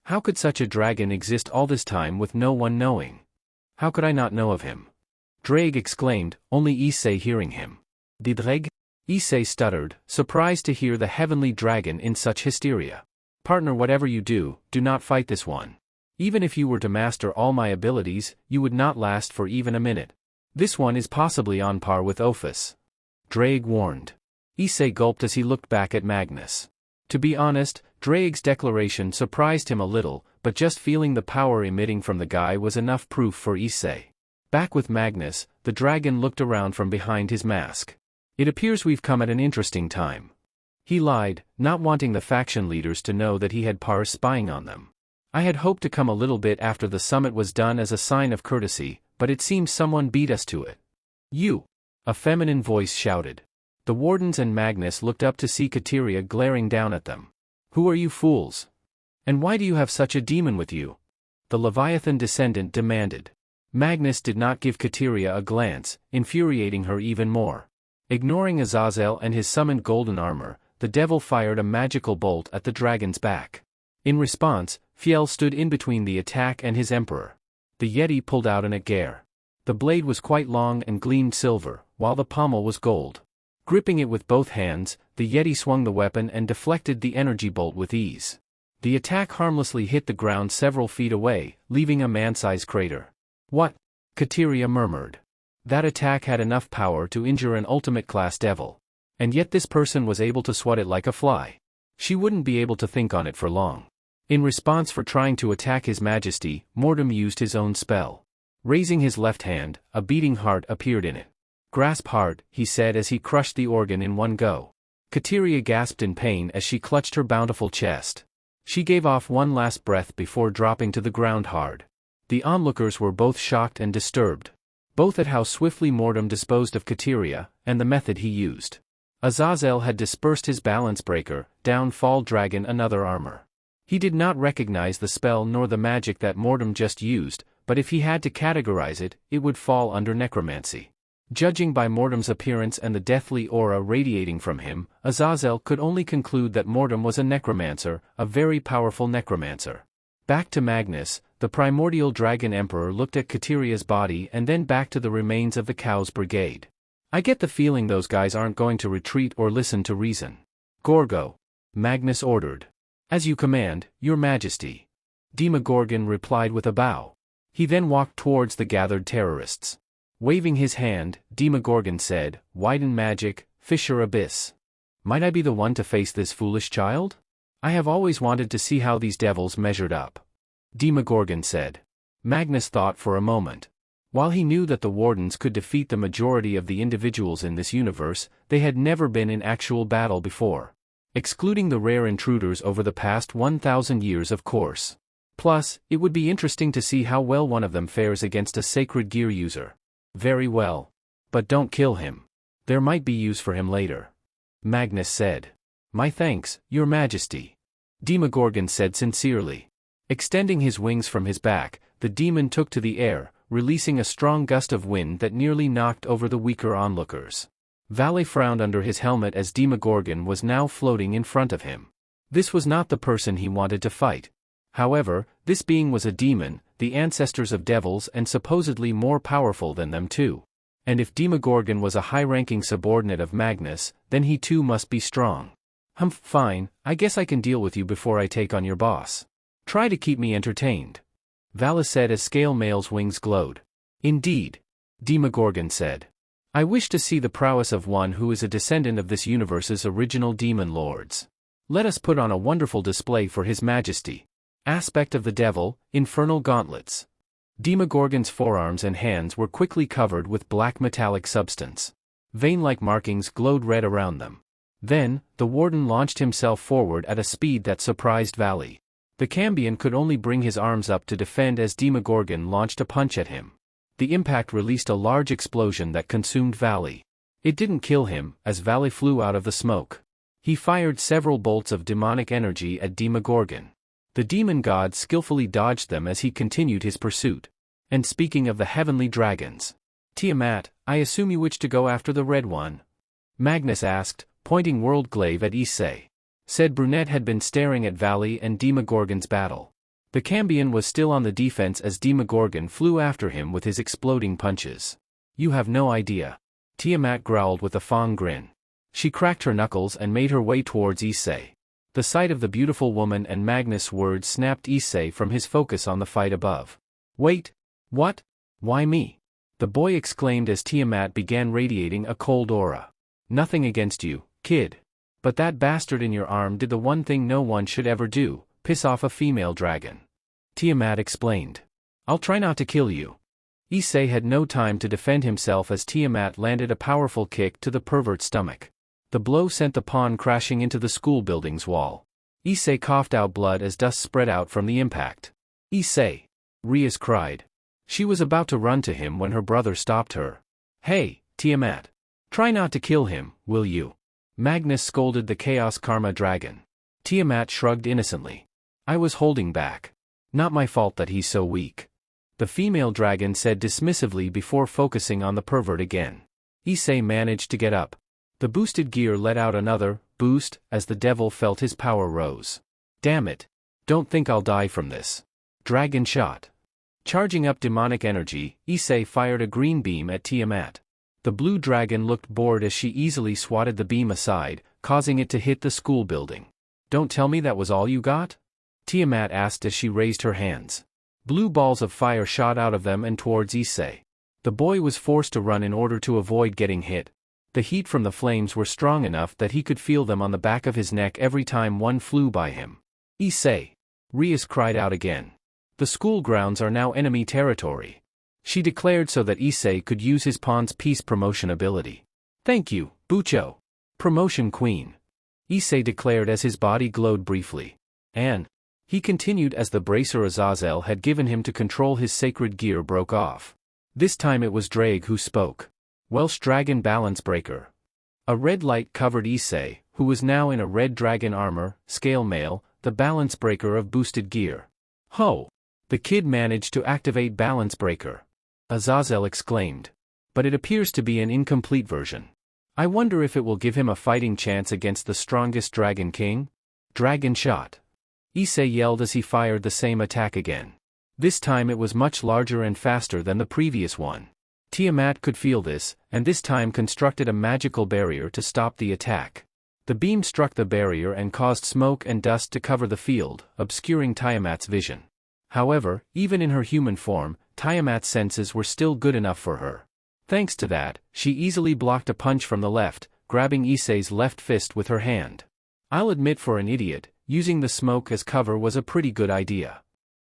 How could such a dragon exist all this time with no one knowing? How could I not know of him? Draig exclaimed, only Issei hearing him. The Draig? Issei stuttered, surprised to hear the heavenly dragon in such hysteria. Partner, whatever you do, do not fight this one. Even if you were to master all my abilities, you would not last for even a minute. This one is possibly on par with Ophis. Draig warned. Issei gulped as he looked back at Magnus. To be honest, Draig's declaration surprised him a little, but just feeling the power emitting from the guy was enough proof for Issei. Back with Magnus, the dragon looked around from behind his mask. It appears we've come at an interesting time. He lied, not wanting the faction leaders to know that he had Pars spying on them. I had hoped to come a little bit after the summit was done as a sign of courtesy, but it seems someone beat us to it. You! A feminine voice shouted. The wardens and Magnus looked up to see Kateria glaring down at them. Who are you fools? And why do you have such a demon with you? The Leviathan descendant demanded. Magnus did not give Kateria a glance, infuriating her even more. Ignoring Azazel and his summoned golden armor, the devil fired a magical bolt at the dragon's back. In response, Fiel stood in between the attack and his emperor. The Yeti pulled out an Agar. The blade was quite long and gleamed silver, while the pommel was gold. Gripping it with both hands, the Yeti swung the weapon and deflected the energy bolt with ease. The attack harmlessly hit the ground several feet away, leaving a man-sized crater. What? Kateria murmured. That attack had enough power to injure an ultimate-class devil. And yet this person was able to swat it like a fly. She wouldn't be able to think on it for long. In response for trying to attack His Majesty, Mordum used his own spell. Raising his left hand, a beating heart appeared in it. "Grasp heart," he said as he crushed the organ in one go. Kateria gasped in pain as she clutched her bountiful chest. She gave off one last breath before dropping to the ground hard. The onlookers were both shocked and disturbed. Both at how swiftly Mordum disposed of Kateria, and the method he used. Azazel had dispersed his balance breaker, down fall dragon another armor. He did not recognize the spell nor the magic that Mordum just used, but if he had to categorize it, it would fall under necromancy. Judging by Mordum's appearance and the deathly aura radiating from him, Azazel could only conclude that Mordum was a necromancer, a very powerful necromancer. Back to Magnus, the primordial dragon emperor looked at Kateria's body and then back to the remains of the Cow's brigade. "I get the feeling those guys aren't going to retreat or listen to reason." "Gorgo," Magnus ordered. "As you command, Your Majesty." Demogorgon replied with a bow. He then walked towards the gathered terrorists. Waving his hand, Demogorgon said, "Widen magic, fissure abyss. Might I be the one to face this foolish child? I have always wanted to see how these devils measured up." Demogorgon said. Magnus thought for a moment. While he knew that the Wardens could defeat the majority of the individuals in this universe, they had never been in actual battle before. Excluding the rare intruders over the past 1,000 years, of course. Plus, it would be interesting to see how well one of them fares against a sacred gear user. "Very well. But don't kill him. There might be use for him later," Magnus said. "My thanks, Your Majesty," Demogorgon said sincerely. Extending his wings from his back, the demon took to the air, releasing a strong gust of wind that nearly knocked over the weaker onlookers. Valle frowned under his helmet as Demogorgon was now floating in front of him. This was not the person he wanted to fight. However, this being was a demon, the ancestors of devils and supposedly more powerful than them too. And if Demogorgon was a high-ranking subordinate of Magnus, then he too must be strong. "Humph, fine, I guess I can deal with you before I take on your boss. Try to keep me entertained," Valle said as Scale Mail's wings glowed. "Indeed," Demogorgon said. "I wish to see the prowess of one who is a descendant of this universe's original demon lords. Let us put on a wonderful display for His Majesty. Aspect of the devil, infernal gauntlets." Demogorgon's forearms and hands were quickly covered with black metallic substance. Vein-like markings glowed red around them. Then, the Warden launched himself forward at a speed that surprised Valle. The Cambion could only bring his arms up to defend as Demogorgon launched a punch at him. The impact released a large explosion that consumed Valle. It didn't kill him, as Valle flew out of the smoke. He fired several bolts of demonic energy at Demogorgon. The demon god skillfully dodged them as he continued his pursuit. And speaking of the heavenly dragons, "Tiamat, I assume you wish to go after the red one?" Magnus asked, pointing World Glaive at Issei. Said brunette had been staring at Valle and Demogorgon's battle. The Cambion was still on the defense as Demogorgon flew after him with his exploding punches. "You have no idea," Tiamat growled with a fong grin. She cracked her knuckles and made her way towards Issei. The sight of the beautiful woman and Magnus' words snapped Issei from his focus on the fight above. "Wait! What? Why me?" the boy exclaimed as Tiamat began radiating a cold aura. "Nothing against you, kid. But that bastard in your arm did the one thing no one should ever do, piss off a female dragon," Tiamat explained. "I'll try not to kill you." Issei had no time to defend himself as Tiamat landed a powerful kick to the pervert's stomach. The blow sent the pawn crashing into the school building's wall. Issei coughed out blood as dust spread out from the impact. "Issei!" Rias cried. She was about to run to him when her brother stopped her. "Hey, Tiamat. Try not to kill him, will you?" Magnus scolded the Chaos Karma dragon. Tiamat shrugged innocently. "I was holding back. Not my fault that he's so weak," the female dragon said dismissively before focusing on the pervert again. Issei managed to get up. The boosted gear let out another boost as the devil felt his power rose. "Damn it. Don't think I'll die from this." Dragon shot. Charging up demonic energy, Issei fired a green beam at Tiamat. The blue dragon looked bored as she easily swatted the beam aside, causing it to hit the school building. "Don't tell me that was all you got?" Tiamat asked as she raised her hands. Blue balls of fire shot out of them and towards Issei. The boy was forced to run in order to avoid getting hit. The heat from the flames were strong enough that he could feel them on the back of his neck every time one flew by him. Issei! Rias cried out again. The school grounds are now enemy territory. She declared so that Issei could use his pawn's peace promotion ability. Thank you, Bucho. Promotion Queen. Issei declared as his body glowed briefly. And he continued as the bracer Azazel had given him to control his sacred gear broke off. This time it was Drake who spoke. Welsh Dragon Balance Breaker. A red light covered Issei, who was now in a red dragon armor, scale mail, the balance breaker of boosted gear. Ho! The kid managed to activate Balance Breaker. Azazel exclaimed. But it appears to be an incomplete version. I wonder if it will give him a fighting chance against the strongest Dragon King? Dragon Shot. Issei yelled as he fired the same attack again. This time it was much larger and faster than the previous one. Tiamat could feel this, and this time constructed a magical barrier to stop the attack. The beam struck the barrier and caused smoke and dust to cover the field, obscuring Tiamat's vision. However, even in her human form, Tiamat's senses were still good enough for her. Thanks to that, she easily blocked a punch from the left, grabbing Issei's left fist with her hand. I'll admit, for an idiot, using the smoke as cover was a pretty good idea.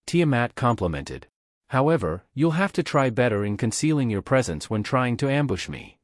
Tiamat complimented. However, you'll have to try better in concealing your presence when trying to ambush me.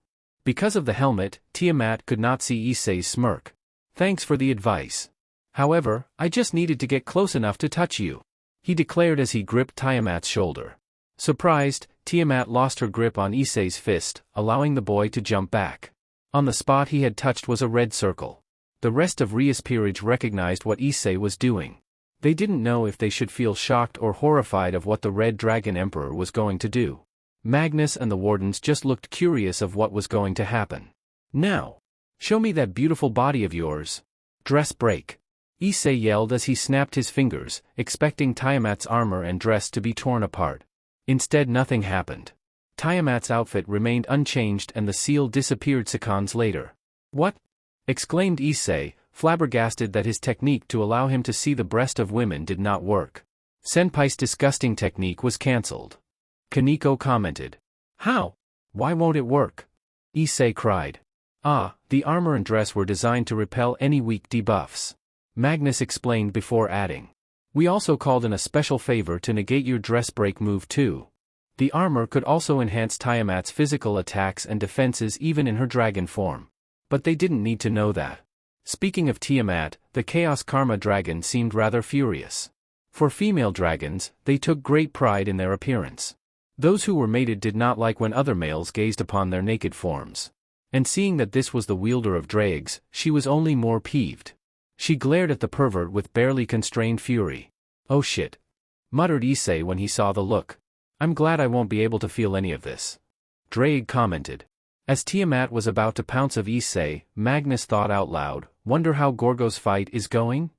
Because of the helmet, Tiamat could not see Issei's smirk. Thanks for the advice. However, I just needed to get close enough to touch you, he declared as he gripped Tiamat's shoulder. Surprised, Tiamat lost her grip on Issei's fist, allowing the boy to jump back. On the spot he had touched was a red circle. The rest of Rias Peerage recognized what Issei was doing. They didn't know if they should feel shocked or horrified of what the Red Dragon Emperor was going to do. Magnus and the wardens just looked curious of what was going to happen. Now! Show me that beautiful body of yours. Dress break. Issei yelled as he snapped his fingers, expecting Tiamat's armor and dress to be torn apart. Instead nothing happened. Tiamat's outfit remained unchanged and the seal disappeared seconds later. What? Exclaimed Issei, flabbergasted that his technique to allow him to see the breast of women did not work. Senpai's disgusting technique was cancelled. Kaneko commented. How? Why won't it work? Issei cried. The armor and dress were designed to repel any weak debuffs. Magnus explained before adding. We also called in a special favor to negate your dress break move too. The armor could also enhance Tiamat's physical attacks and defenses even in her dragon form. But they didn't need to know that. Speaking of Tiamat, the Chaos Karma Dragon seemed rather furious. For female dragons, they took great pride in their appearance. Those who were mated did not like when other males gazed upon their naked forms. And seeing that this was the wielder of dregs, she was only more peeved. She glared at the pervert with barely constrained fury. Oh shit! Muttered Issei when he saw the look. I'm glad I won't be able to feel any of this. Drake commented. As Tiamat was about to pounce of Issei, Magnus thought out loud, wonder how Gorgo's fight is going?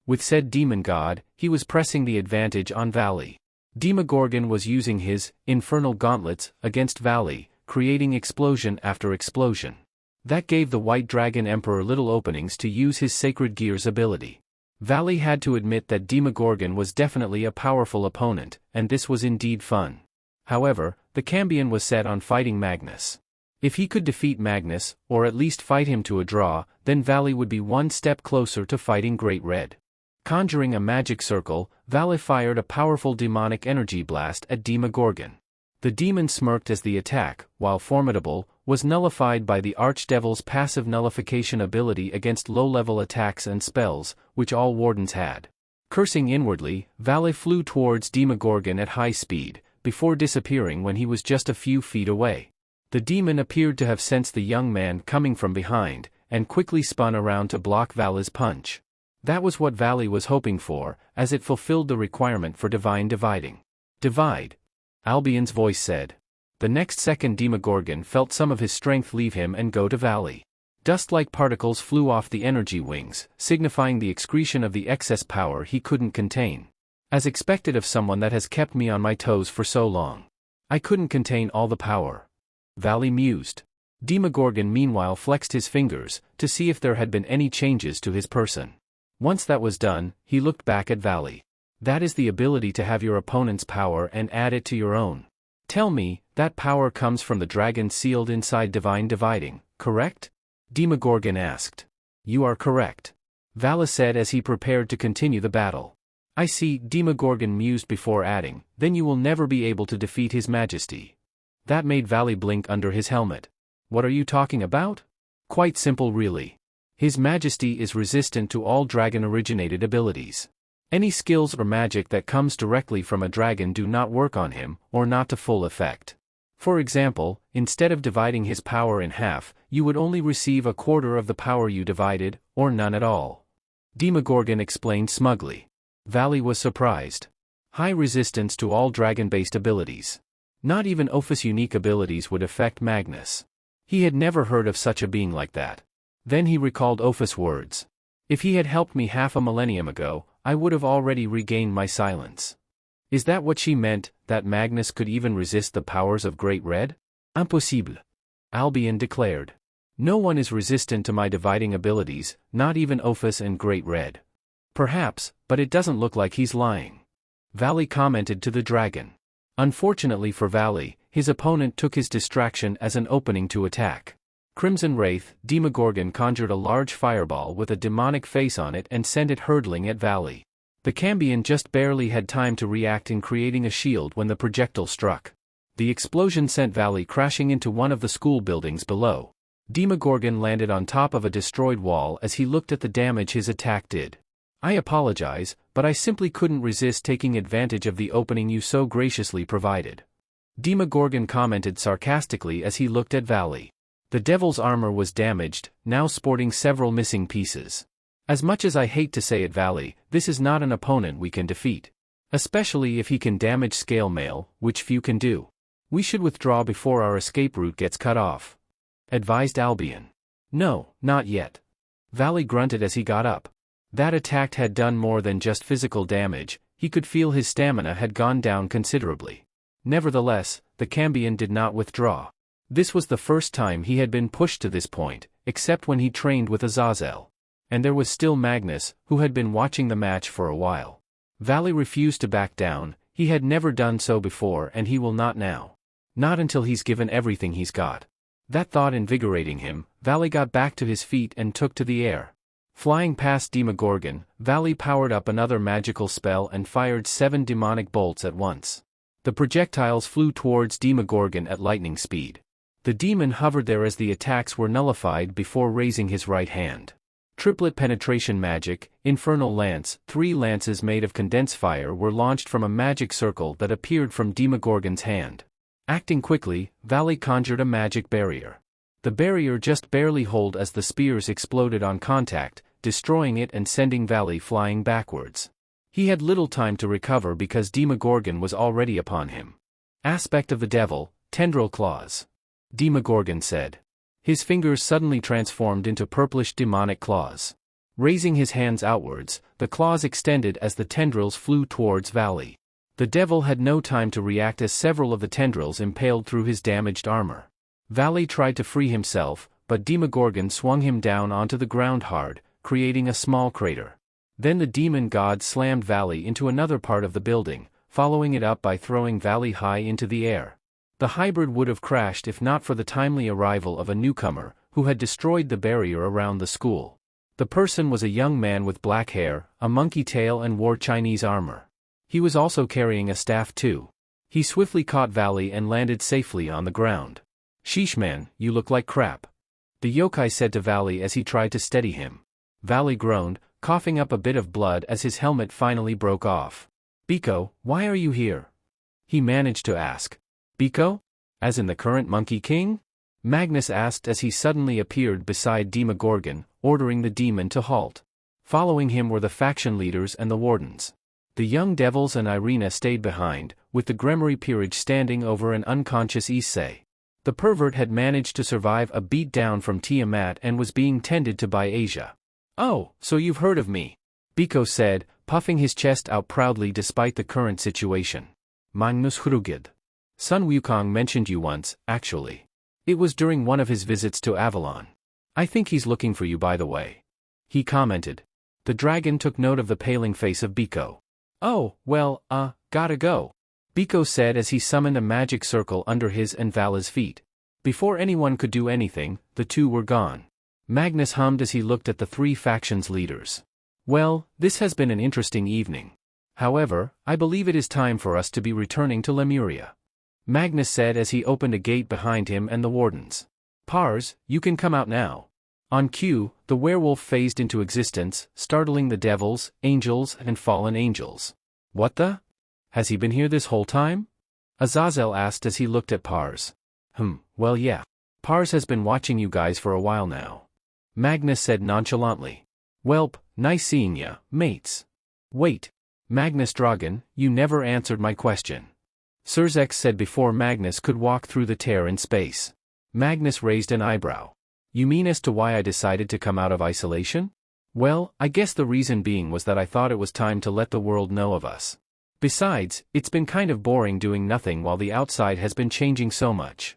With said demon god, he was pressing the advantage on Valley. Demogorgon was using his infernal gauntlets against Valley, creating explosion after explosion. That gave the White Dragon Emperor little openings to use his Sacred Gear's ability. Valley had to admit that Demogorgon was definitely a powerful opponent, and this was indeed fun. However, the Cambion was set on fighting Magnus. If he could defeat Magnus, or at least fight him to a draw, then Valley would be one step closer to fighting Great Red. Conjuring a magic circle, Valley fired a powerful demonic energy blast at Demogorgon. The demon smirked as the attack, while formidable, was nullified by the Archdevil's passive nullification ability against low-level attacks and spells, which all wardens had. Cursing inwardly, Valley flew towards Demogorgon at high speed, before disappearing when he was just a few feet away. The demon appeared to have sensed the young man coming from behind, and quickly spun around to block Valley's punch. That was what Valley was hoping for, as it fulfilled the requirement for divine dividing. Divide. Albion's voice said. The next second Demogorgon felt some of his strength leave him and go to Valley. Dust-like particles flew off the energy wings, signifying the excretion of the excess power he couldn't contain. As expected of someone that has kept me on my toes for so long. I couldn't contain all the power. Valley mused. Demogorgon meanwhile flexed his fingers, to see if there had been any changes to his person. Once that was done, he looked back at Valley. That is the ability to have your opponent's power and add it to your own. Tell me, That power comes from the dragon sealed inside divine dividing, correct? Demogorgon asked. You are correct. Vala said as he prepared to continue the battle. I see, Demogorgon mused before adding, then you will never be able to defeat His Majesty. That made Valley blink under his helmet. What are you talking about? Quite simple really. His Majesty is resistant to all dragon-originated abilities. Any skills or magic that comes directly from a dragon do not work on him, or not to full effect. For example, instead of dividing his power in half, you would only receive a quarter of the power you divided, or none at all. Demogorgon explained smugly. Valley was surprised. High resistance to all dragon-based abilities. Not even Ophis' unique abilities would affect Magnus. He had never heard of such a being like that. Then he recalled Ophis' words. If he had helped me half a millennium ago, I would have already regained my silence. Is that what she meant, that Magnus could even resist the powers of Great Red? Impossible. Albion declared. No one is resistant to my dividing abilities, not even Ophis and Great Red. Perhaps, but it doesn't look like he's lying. Valley commented to the dragon. Unfortunately for Valley, his opponent took his distraction as an opening to attack. Crimson Wraith, Demogorgon conjured a large fireball with a demonic face on it and sent it hurtling at Valley. The Cambion just barely had time to react in creating a shield when the projectile struck. The explosion sent Valley crashing into one of the school buildings below. Demogorgon landed on top of a destroyed wall as he looked at the damage his attack did. I apologize, but I simply couldn't resist taking advantage of the opening you so graciously provided. Demogorgon commented sarcastically as he looked at Valley. The devil's armor was damaged, now sporting several missing pieces. As much as I hate to say it, Valley, this is not an opponent we can defeat. Especially if he can damage scale mail, which few can do. We should withdraw before our escape route gets cut off. Advised Albion. No, not yet. Valley grunted as he got up. That attack had done more than just physical damage, he could feel his stamina had gone down considerably. Nevertheless, the Cambion did not withdraw. This was the first time he had been pushed to this point, except when he trained with Azazel. And there was still Magnus, who had been watching the match for a while. Valley refused to back down, he had never done so before and he will not now. Not until he's given everything he's got. That thought invigorating him, Valley got back to his feet and took to the air. Flying past Demogorgon, Valley powered up another magical spell and fired 7 demonic bolts at once. The projectiles flew towards Demogorgon at lightning speed. The demon hovered there as the attacks were nullified before raising his right hand. Triplet penetration magic, infernal lance, 3 lances made of condensed fire were launched from a magic circle that appeared from Demogorgon's hand. Acting quickly, Valley conjured a magic barrier. The barrier just barely held as the spears exploded on contact, destroying it and sending Valley flying backwards. He had little time to recover because Demogorgon was already upon him. Aspect of the devil, tendril claws. Demogorgon said. His fingers suddenly transformed into purplish demonic claws. Raising his hands outwards, the claws extended as the tendrils flew towards Valley. The devil had no time to react as several of the tendrils impaled through his damaged armor. Valley tried to free himself, but Demogorgon swung him down onto the ground hard, creating a small crater. Then the demon god slammed Valley into another part of the building, following it up by throwing Valley high into the air. The hybrid would have crashed if not for the timely arrival of a newcomer, who had destroyed the barrier around the school. The person was a young man with black hair, a monkey tail and wore Chinese armor. He was also carrying a staff too. He swiftly caught Valley and landed safely on the ground. Sheesh man, you look like crap. The yokai said to Valley as he tried to steady him. Valley groaned, coughing up a bit of blood as his helmet finally broke off. Biko, why are you here? He managed to ask. Biko? As in the current Monkey King? Magnus asked as he suddenly appeared beside Demogorgon, ordering the demon to halt. Following him were the faction leaders and the wardens. The young devils and Irina stayed behind, with the Gremory peerage standing over an unconscious Issei. The pervert had managed to survive a beat-down from Tiamat and was being tended to by Asia. Oh, so you've heard of me? Biko said, puffing his chest out proudly despite the current situation. Magnus Hrugid. Sun Wukong mentioned you once, actually. It was during one of his visits to Avalon. I think he's looking for you by the way. He commented. The dragon took note of the paling face of Biko. Oh, well, gotta go. Biko said as he summoned a magic circle under his and Vala's feet. Before anyone could do anything, the two were gone. Magnus hummed as he looked at the three factions' leaders. Well, this has been an interesting evening. However, I believe it is time for us to be returning to Lemuria. Magnus said as he opened a gate behind him and the wardens. Pars, you can come out now. On cue, the werewolf phased into existence, startling the devils, angels, and fallen angels. What the? Has he been here this whole time? Azazel asked as he looked at Pars. Well yeah. Pars has been watching you guys for a while now. Magnus said nonchalantly. Welp, nice seeing ya, mates. Wait. Magnus Dragon, you never answered my question. Surzex said before Magnus could walk through the tear in space. Magnus raised an eyebrow. You mean as to why I decided to come out of isolation? Well, I guess the reason being was that I thought it was time to let the world know of us. Besides, it's been kind of boring doing nothing while the outside has been changing so much.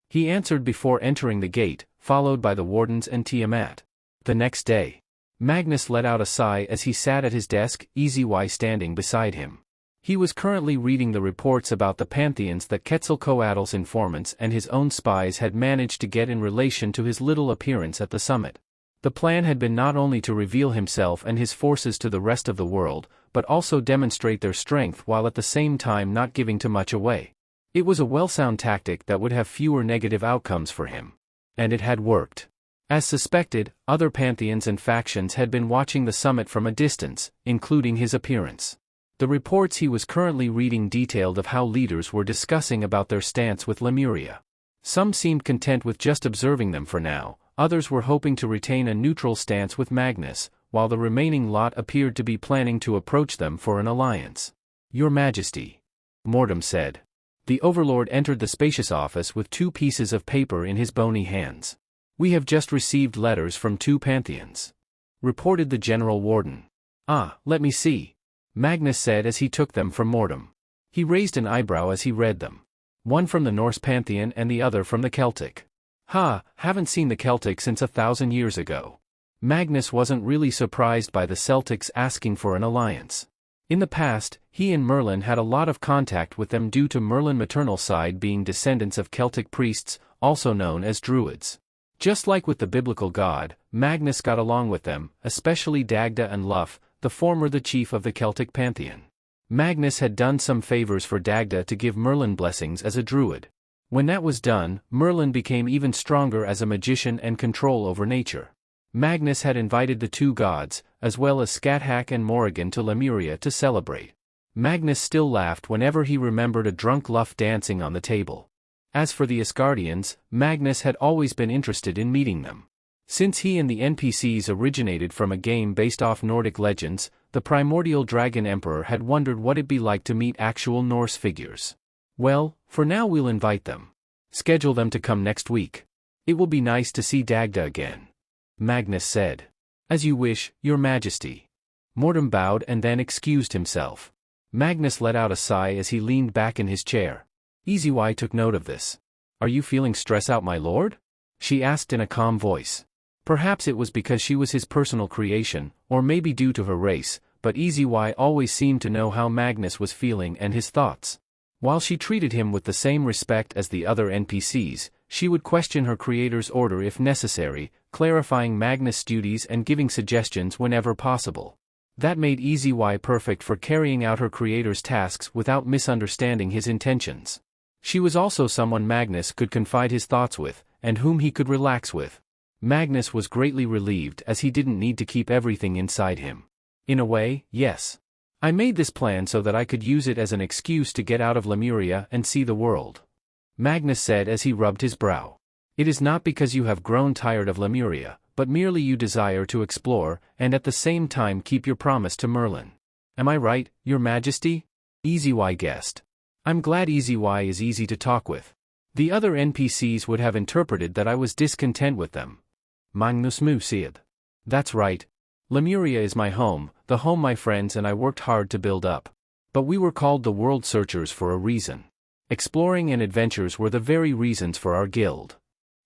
He answered before entering the gate, followed by the wardens and Tiamat. The next day, Magnus let out a sigh as he sat at his desk, EZY standing beside him. He was currently reading the reports about the pantheons that Quetzalcoatl's informants and his own spies had managed to get in relation to his little appearance at the summit. The plan had been not only to reveal himself and his forces to the rest of the world, but also demonstrate their strength while at the same time not giving too much away. It was a well-sound tactic that would have fewer negative outcomes for him. And it had worked. As suspected, other pantheons and factions had been watching the summit from a distance, including his appearance. The reports he was currently reading detailed of how leaders were discussing about their stance with Lemuria. Some seemed content with just observing them for now, others were hoping to retain a neutral stance with Magnus, while the remaining lot appeared to be planning to approach them for an alliance. Your Majesty. Mordum said. The overlord entered the spacious office with 2 pieces of paper in his bony hands. We have just received letters from 2 pantheons. Reported the general warden. Let me see. Magnus said as he took them from Mordum. He raised an eyebrow as he read them. One from the Norse pantheon and the other from the Celtic. Haven't seen the Celtic since 1,000 years ago. Magnus wasn't really surprised by the Celtics asking for an alliance. In the past, he and Merlin had a lot of contact with them due to Merlin's maternal side being descendants of Celtic priests, also known as Druids. Just like with the biblical god, Magnus got along with them, especially Dagda and Luff, the former the chief of the Celtic pantheon. Magnus had done some favors for Dagda to give Merlin blessings as a druid. When that was done, Merlin became even stronger as a magician and control over nature. Magnus had invited the 2 gods, as well as Scathach and Morrigan to Lemuria to celebrate. Magnus still laughed whenever he remembered a drunk Luff dancing on the table. As for the Asgardians, Magnus had always been interested in meeting them. Since he and the NPCs originated from a game based off Nordic legends, the primordial dragon emperor had wondered what it'd be like to meet actual Norse figures. Well, for now we'll invite them. Schedule them to come next week. It will be nice to see Dagda again. Magnus said. As you wish, Your Majesty. Mordum bowed and then excused himself. Magnus let out a sigh as he leaned back in his chair. EZY took note of this. Are you feeling stress out, my lord? She asked in a calm voice. Perhaps it was because she was his personal creation, or maybe due to her race, but EZY always seemed to know how Magnus was feeling and his thoughts. While she treated him with the same respect as the other NPCs, she would question her creator's order if necessary, clarifying Magnus' duties and giving suggestions whenever possible. That made EZY perfect for carrying out her creator's tasks without misunderstanding his intentions. She was also someone Magnus could confide his thoughts with, and whom he could relax with. Magnus was greatly relieved as he didn't need to keep everything inside him. In a way, yes. I made this plan so that I could use it as an excuse to get out of Lemuria and see the world. Magnus said as he rubbed his brow. It is not because you have grown tired of Lemuria, but merely you desire to explore, and at the same time keep your promise to Merlin. Am I right, Your Majesty? EZY guessed. I'm glad EZY is easy to talk with. The other NPCs would have interpreted that I was discontent with them. Magnus said. That's right. Lemuria is my home, the home my friends and I worked hard to build up. But we were called the World Searchers for a reason. Exploring and adventures were the very reasons for our guild.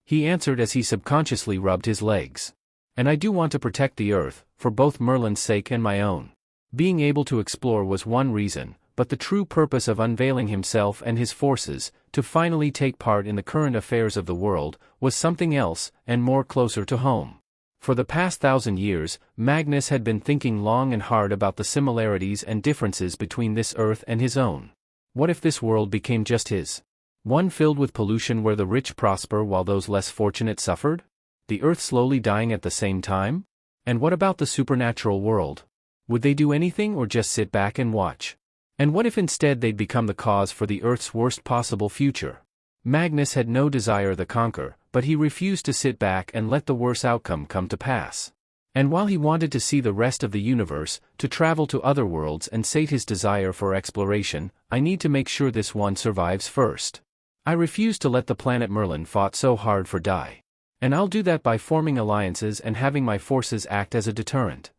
He answered as he subconsciously rubbed his legs. And I do want to protect the earth, for both Merlin's sake and my own. Being able to explore was one reason, but the true purpose of unveiling himself and his forces, to finally take part in the current affairs of the world, was something else, and more closer to home. For the past 1,000 years, Magnus had been thinking long and hard about the similarities and differences between this Earth and his own. What if this world became just his? One filled with pollution where the rich prosper while those less fortunate suffered? The Earth slowly dying at the same time? And what about the supernatural world? Would they do anything or just sit back and watch? And what if instead they'd become the cause for the Earth's worst possible future? Magnus had no desire to conquer, but he refused to sit back and let the worst outcome come to pass. And while he wanted to see the rest of the universe, to travel to other worlds and sate his desire for exploration, I need to make sure this one survives first. I refuse to let the planet Merlin fought so hard for die. And I'll do that by forming alliances and having my forces act as a deterrent.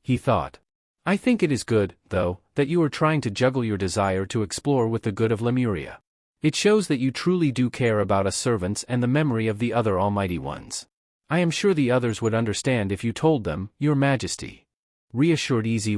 He thought. I think it is good, though, that you are trying to juggle your desire to explore with the good of Lemuria. It shows that you truly do care about us servants and the memory of the other almighty ones. I am sure the others would understand if you told them, Your Majesty. Reassured Easy.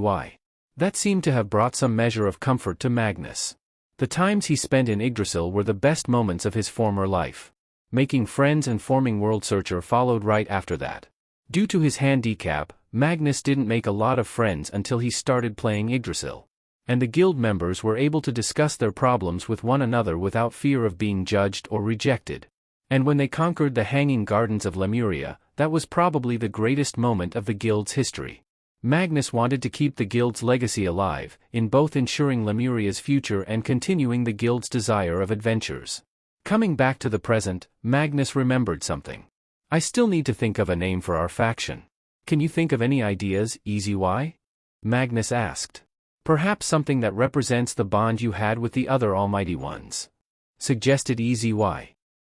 That seemed to have brought some measure of comfort to Magnus. The times he spent in Yggdrasil were the best moments of his former life. Making friends and forming World Searcher followed right after that. Due to his handicap, Magnus didn't make a lot of friends until he started playing Yggdrasil. And the guild members were able to discuss their problems with one another without fear of being judged or rejected. And when they conquered the Hanging Gardens of Lemuria, that was probably the greatest moment of the guild's history. Magnus wanted to keep the guild's legacy alive, in both ensuring Lemuria's future and continuing the guild's desire of adventures. Coming back to the present, Magnus remembered something. I still need to think of a name for our faction. Can you think of any ideas, Easy? Magnus asked. Perhaps something that represents the bond you had with the other almighty ones. Suggested Easy.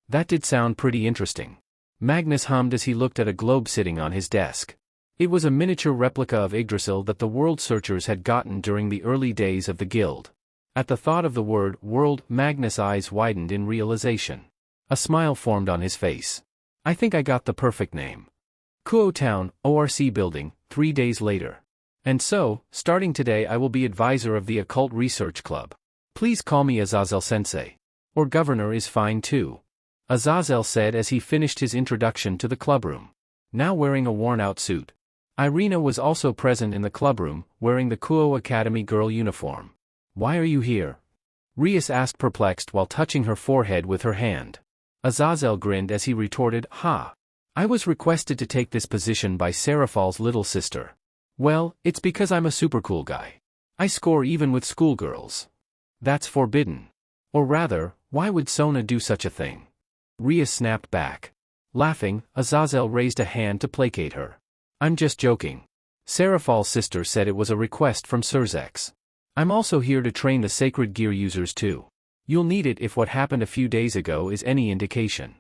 That did sound pretty interesting. Magnus hummed as he looked at a globe sitting on his desk. It was a miniature replica of Yggdrasil that the World Searchers had gotten during the early days of the guild. At the thought of the word world, Magnus' eyes widened in realization. A smile formed on his face. I think I got the perfect name. Kuo Town, ORC Building, 3 days later. And so, starting today I will be advisor of the Occult Research Club. Please call me Azazel-sensei. Or Governor is fine too. Azazel said as he finished his introduction to the clubroom. Now wearing a worn-out suit. Irina was also present in the clubroom, wearing the Kuo Academy girl uniform. Why are you here? Rias asked perplexed while touching her forehead with her hand. Azazel grinned as he retorted, Ha! I was requested to take this position by Seraphil's little sister. Well, it's because I'm a super cool guy. I score even with schoolgirls. That's forbidden. Or rather, why would Sona do such a thing? Rias snapped back. Laughing, Azazel raised a hand to placate her. I'm just joking. Seraphil's sister said it was a request from Surzex. I'm also here to train the sacred gear users too. You'll need it if what happened a few days ago is any indication.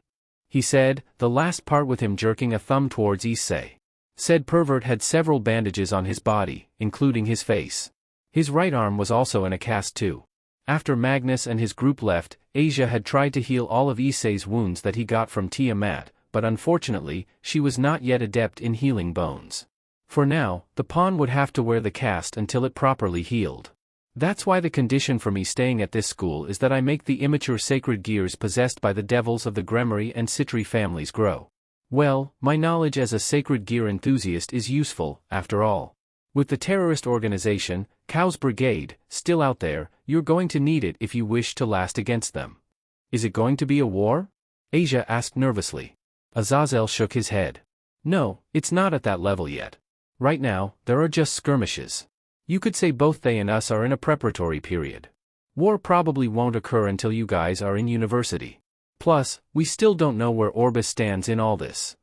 He said, the last part with him jerking a thumb towards Issei. Said pervert had several bandages on his body, including his face. His right arm was also in a cast too. After Magnus and his group left, Asia had tried to heal all of Issei's wounds that he got from Tiamat, but unfortunately, she was not yet adept in healing bones. For now, the pawn would have to wear the cast until it properly healed. That's why the condition for me staying at this school is that I make the immature sacred gears possessed by the devils of the Gremory and Citri families grow. Well, my knowledge as a sacred gear enthusiast is useful, after all. With the terrorist organization, Cow's Brigade, still out there, you're going to need it if you wish to last against them. Is it going to be a war? Asia asked nervously. Azazel shook his head. No, it's not at that level yet. Right now, there are just skirmishes. You could say both they and us are in a preparatory period. War probably won't occur until you guys are in university. Plus, we still don't know where Orbis stands in all this.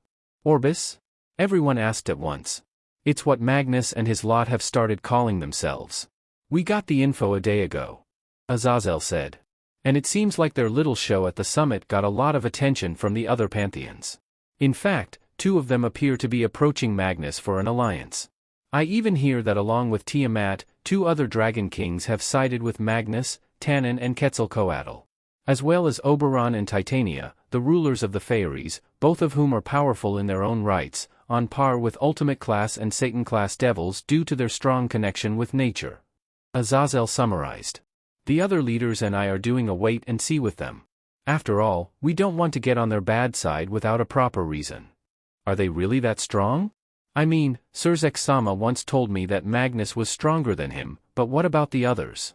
Orbis? Everyone asked at once. It's what Magnus and his lot have started calling themselves. We got the info a day ago. Azazel said. And it seems like their little show at the summit got a lot of attention from the other pantheons. In fact, 2 of them appear to be approaching Magnus for an alliance. I even hear that along with Tiamat, 2 other Dragon Kings have sided with Magnus, Tannen and Quetzalcoatl. As well as Oberon and Titania, the rulers of the Fairies, both of whom are powerful in their own rights, on par with Ultimate-class and Satan-class devils due to their strong connection with nature. Azazel summarized. The other leaders and I are doing a wait and see with them. After all, we don't want to get on their bad side without a proper reason. Are they really that strong? I mean, Surzex-sama once told me that Magnus was stronger than him, but what about the others?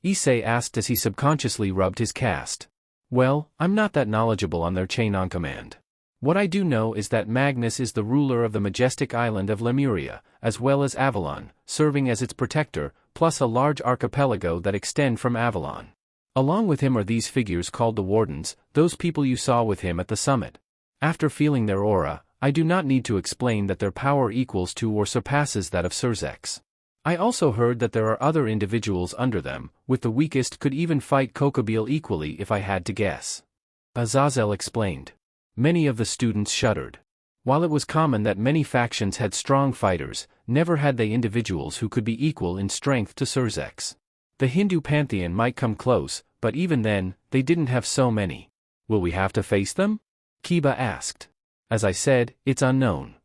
Issei asked as he subconsciously rubbed his cast. Well, I'm not that knowledgeable on their chain on command. What I do know is that Magnus is the ruler of the majestic island of Lemuria, as well as Avalon, serving as its protector, plus a large archipelago that extend from Avalon. Along with him are these figures called the Wardens, those people you saw with him at the summit. After feeling their aura, I do not need to explain that their power equals to or surpasses that of Surzex. I also heard that there are other individuals under them, with the weakest could even fight Kokobile equally if I had to guess. Azazel explained. Many of the students shuddered. While it was common that many factions had strong fighters, never had they individuals who could be equal in strength to Surzex. The Hindu pantheon might come close, but even then, they didn't have so many. Will we have to face them? Kiba asked. As I said, it's unknown.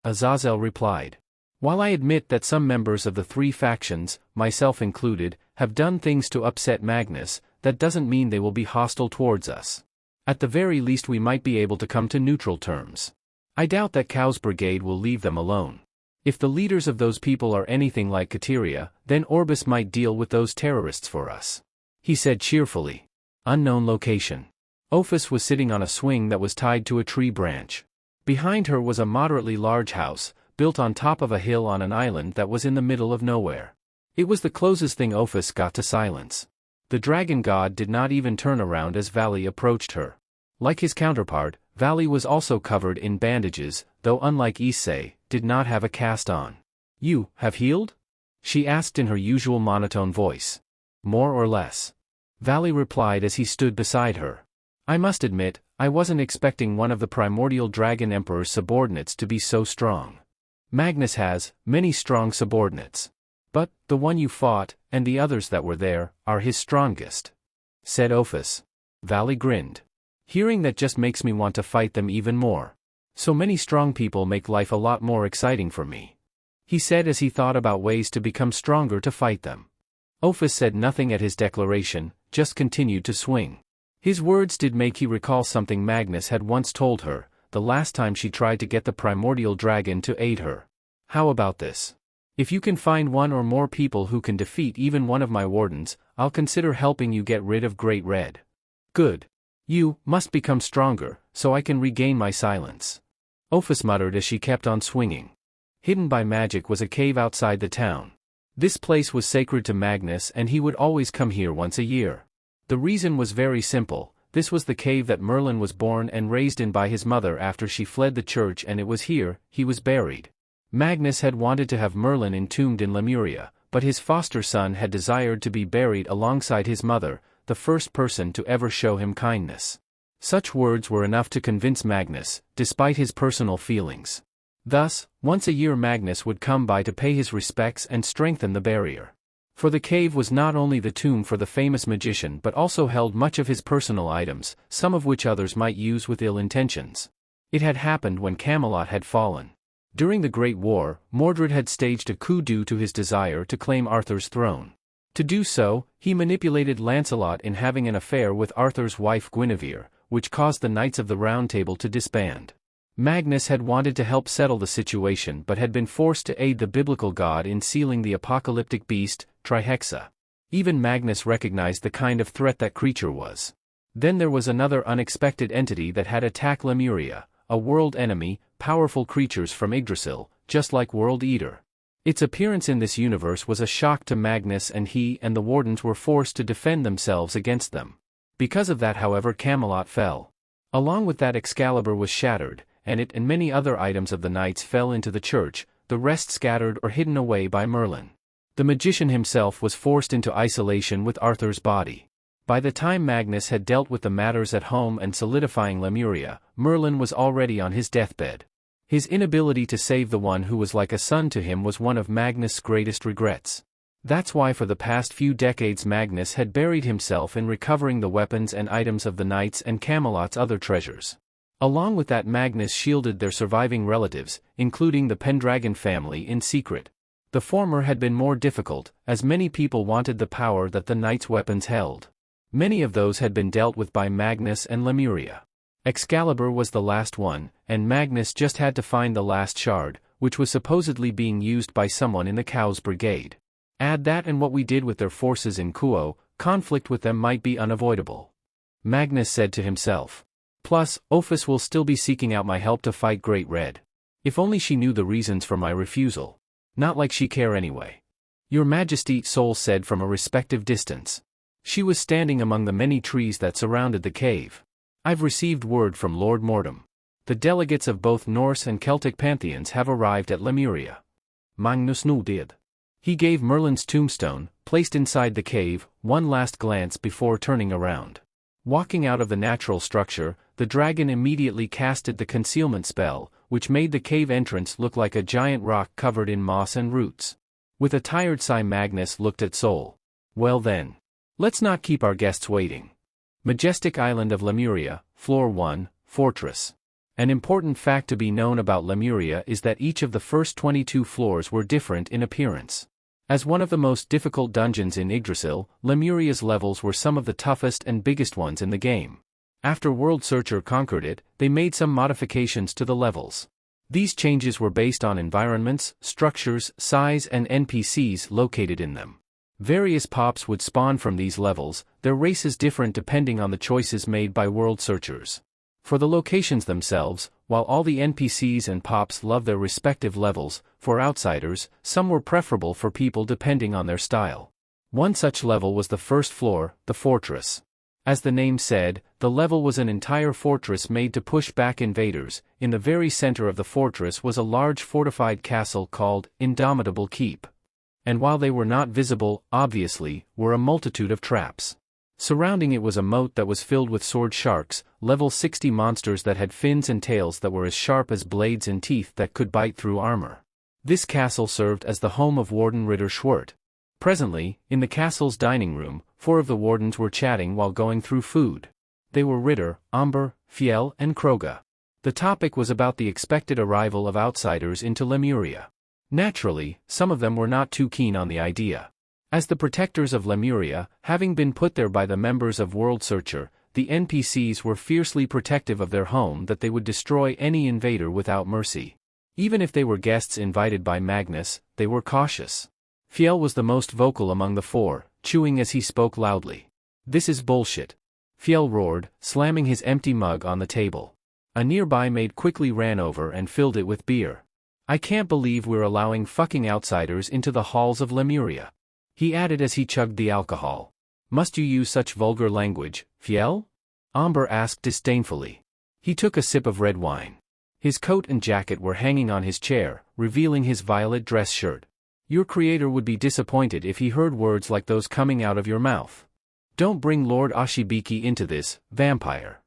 Azazel replied. While I admit that some members of the three factions, myself included, have done things to upset Magnus, that doesn't mean they will be hostile towards us. At the very least we might be able to come to neutral terms. I doubt that Kao's brigade will leave them alone. If the leaders of those people are anything like Kateria, then Orbis might deal with those terrorists for us. He said cheerfully. Unknown location. Ophis was sitting on a swing that was tied to a tree branch. Behind her was a moderately large house, built on top of a hill on an island that was in the middle of nowhere. It was the closest thing Ophis got to silence. The dragon god did not even turn around as Valley approached her. Like his counterpart, Valley was also covered in bandages, though unlike Issei, did not have a cast on. You have healed? She asked in her usual monotone voice. More or less. Valley replied as he stood beside her. I must admit, I wasn't expecting one of the primordial dragon emperor's subordinates to be so strong. Magnus has many strong subordinates. But the one you fought, and the others that were there, are his strongest, said Ophis. Valley grinned. Hearing that just makes me want to fight them even more. So many strong people make life a lot more exciting for me, he said as he thought about ways to become stronger to fight them. Ophis said nothing at his declaration, just continued to swing. His words did make he recall something Magnus had once told her, the last time she tried to get the primordial dragon to aid her. How about this? If you can find one or more people who can defeat even one of my wardens, I'll consider helping you get rid of Great Red. Good. You must become stronger, so I can regain my silence. Ophis muttered as she kept on swinging. Hidden by magic was a cave outside the town. This place was sacred to Magnus and he would always come here once a year. The reason was very simple. This was the cave that Merlin was born and raised in by his mother after she fled the church, and it was here he was buried. Magnus had wanted to have Merlin entombed in Lemuria, but his foster son had desired to be buried alongside his mother, the first person to ever show him kindness. Such words were enough to convince Magnus, despite his personal feelings. Thus, once a year Magnus would come by to pay his respects and strengthen the barrier. For the cave was not only the tomb for the famous magician but also held much of his personal items, some of which others might use with ill intentions. It had happened when Camelot had fallen. During the Great War, Mordred had staged a coup due to his desire to claim Arthur's throne. To do so, he manipulated Lancelot in having an affair with Arthur's wife Guinevere, which caused the Knights of the Round Table to disband. Magnus had wanted to help settle the situation but had been forced to aid the biblical god in sealing the apocalyptic beast, Trihexa. Even Magnus recognized the kind of threat that creature was. Then there was another unexpected entity that had attacked Lemuria, a world enemy, powerful creatures from Yggdrasil, just like World Eater. Its appearance in this universe was a shock to Magnus, and he and the Wardens were forced to defend themselves against them. Because of that, however, Camelot fell. Along with that, Excalibur was shattered, and it and many other items of the knights fell into the church, the rest scattered or hidden away by Merlin. The magician himself was forced into isolation with Arthur's body. By the time Magnus had dealt with the matters at home and solidifying Lemuria, Merlin was already on his deathbed. His inability to save the one who was like a son to him was one of Magnus' greatest regrets. That's why for the past few decades Magnus had buried himself in recovering the weapons and items of the knights and Camelot's other treasures. Along with that, Magnus shielded their surviving relatives, including the Pendragon family, in secret. The former had been more difficult, as many people wanted the power that the knight's weapons held. Many of those had been dealt with by Magnus and Lemuria. Excalibur was the last one, and Magnus just had to find the last shard, which was supposedly being used by someone in the Cow's Brigade. Add that and what we did with their forces in Kuo, conflict with them might be unavoidable. Magnus said to himself. Plus, Ophis will still be seeking out my help to fight Great Red. If only she knew the reasons for my refusal. Not like she care anyway. Your Majesty, Sol said from a respective distance. She was standing among the many trees that surrounded the cave. I've received word from Lord Mortem. The delegates of both Norse and Celtic pantheons have arrived at Lemuria. Magnus did. He gave Merlin's tombstone, placed inside the cave, one last glance before turning around. Walking out of the natural structure, the dragon immediately casted the concealment spell, which made the cave entrance look like a giant rock covered in moss and roots. With a tired sigh, Magnus looked at Sol. Well then. Let's not keep our guests waiting. Majestic Island of Lemuria, Floor 1, Fortress. An important fact to be known about Lemuria is that each of the first 22 floors were different in appearance. As one of the most difficult dungeons in Yggdrasil, Lemuria's levels were some of the toughest and biggest ones in the game. After World Searcher conquered it, they made some modifications to the levels. These changes were based on environments, structures, size and NPCs located in them. Various pops would spawn from these levels, their races different depending on the choices made by World Searchers. For the locations themselves, while all the NPCs and pops love their respective levels, for outsiders, some were preferable for people depending on their style. One such level was the first floor, the fortress. As the name said, the level was an entire fortress made to push back invaders. In the very center of the fortress was a large fortified castle called Indomitable Keep. And while they were not visible, obviously, were a multitude of traps. Surrounding it was a moat that was filled with sword sharks, level 60 monsters that had fins and tails that were as sharp as blades and teeth that could bite through armor. This castle served as the home of Warden Ritter Schwert. Presently, in the castle's dining room, 4 of the wardens were chatting while going through food. They were Ritter, Amber, Fiel, and Kroga. The topic was about the expected arrival of outsiders into Lemuria. Naturally, some of them were not too keen on the idea. As the protectors of Lemuria, having been put there by the members of World Searcher, the NPCs were fiercely protective of their home that they would destroy any invader without mercy. Even if they were guests invited by Magnus, they were cautious. Fiel was the most vocal among the 4, chewing as he spoke loudly. This is bullshit. Fiel roared, slamming his empty mug on the table. A nearby maid quickly ran over and filled it with beer. I can't believe we're allowing fucking outsiders into the halls of Lemuria. He added as he chugged the alcohol. Must you use such vulgar language, Fiel? Amber asked disdainfully. He took a sip of red wine. His coat and jacket were hanging on his chair, revealing his violet dress shirt. Your creator would be disappointed if he heard words like those coming out of your mouth. Don't bring Lord Ashibiki into this, vampire.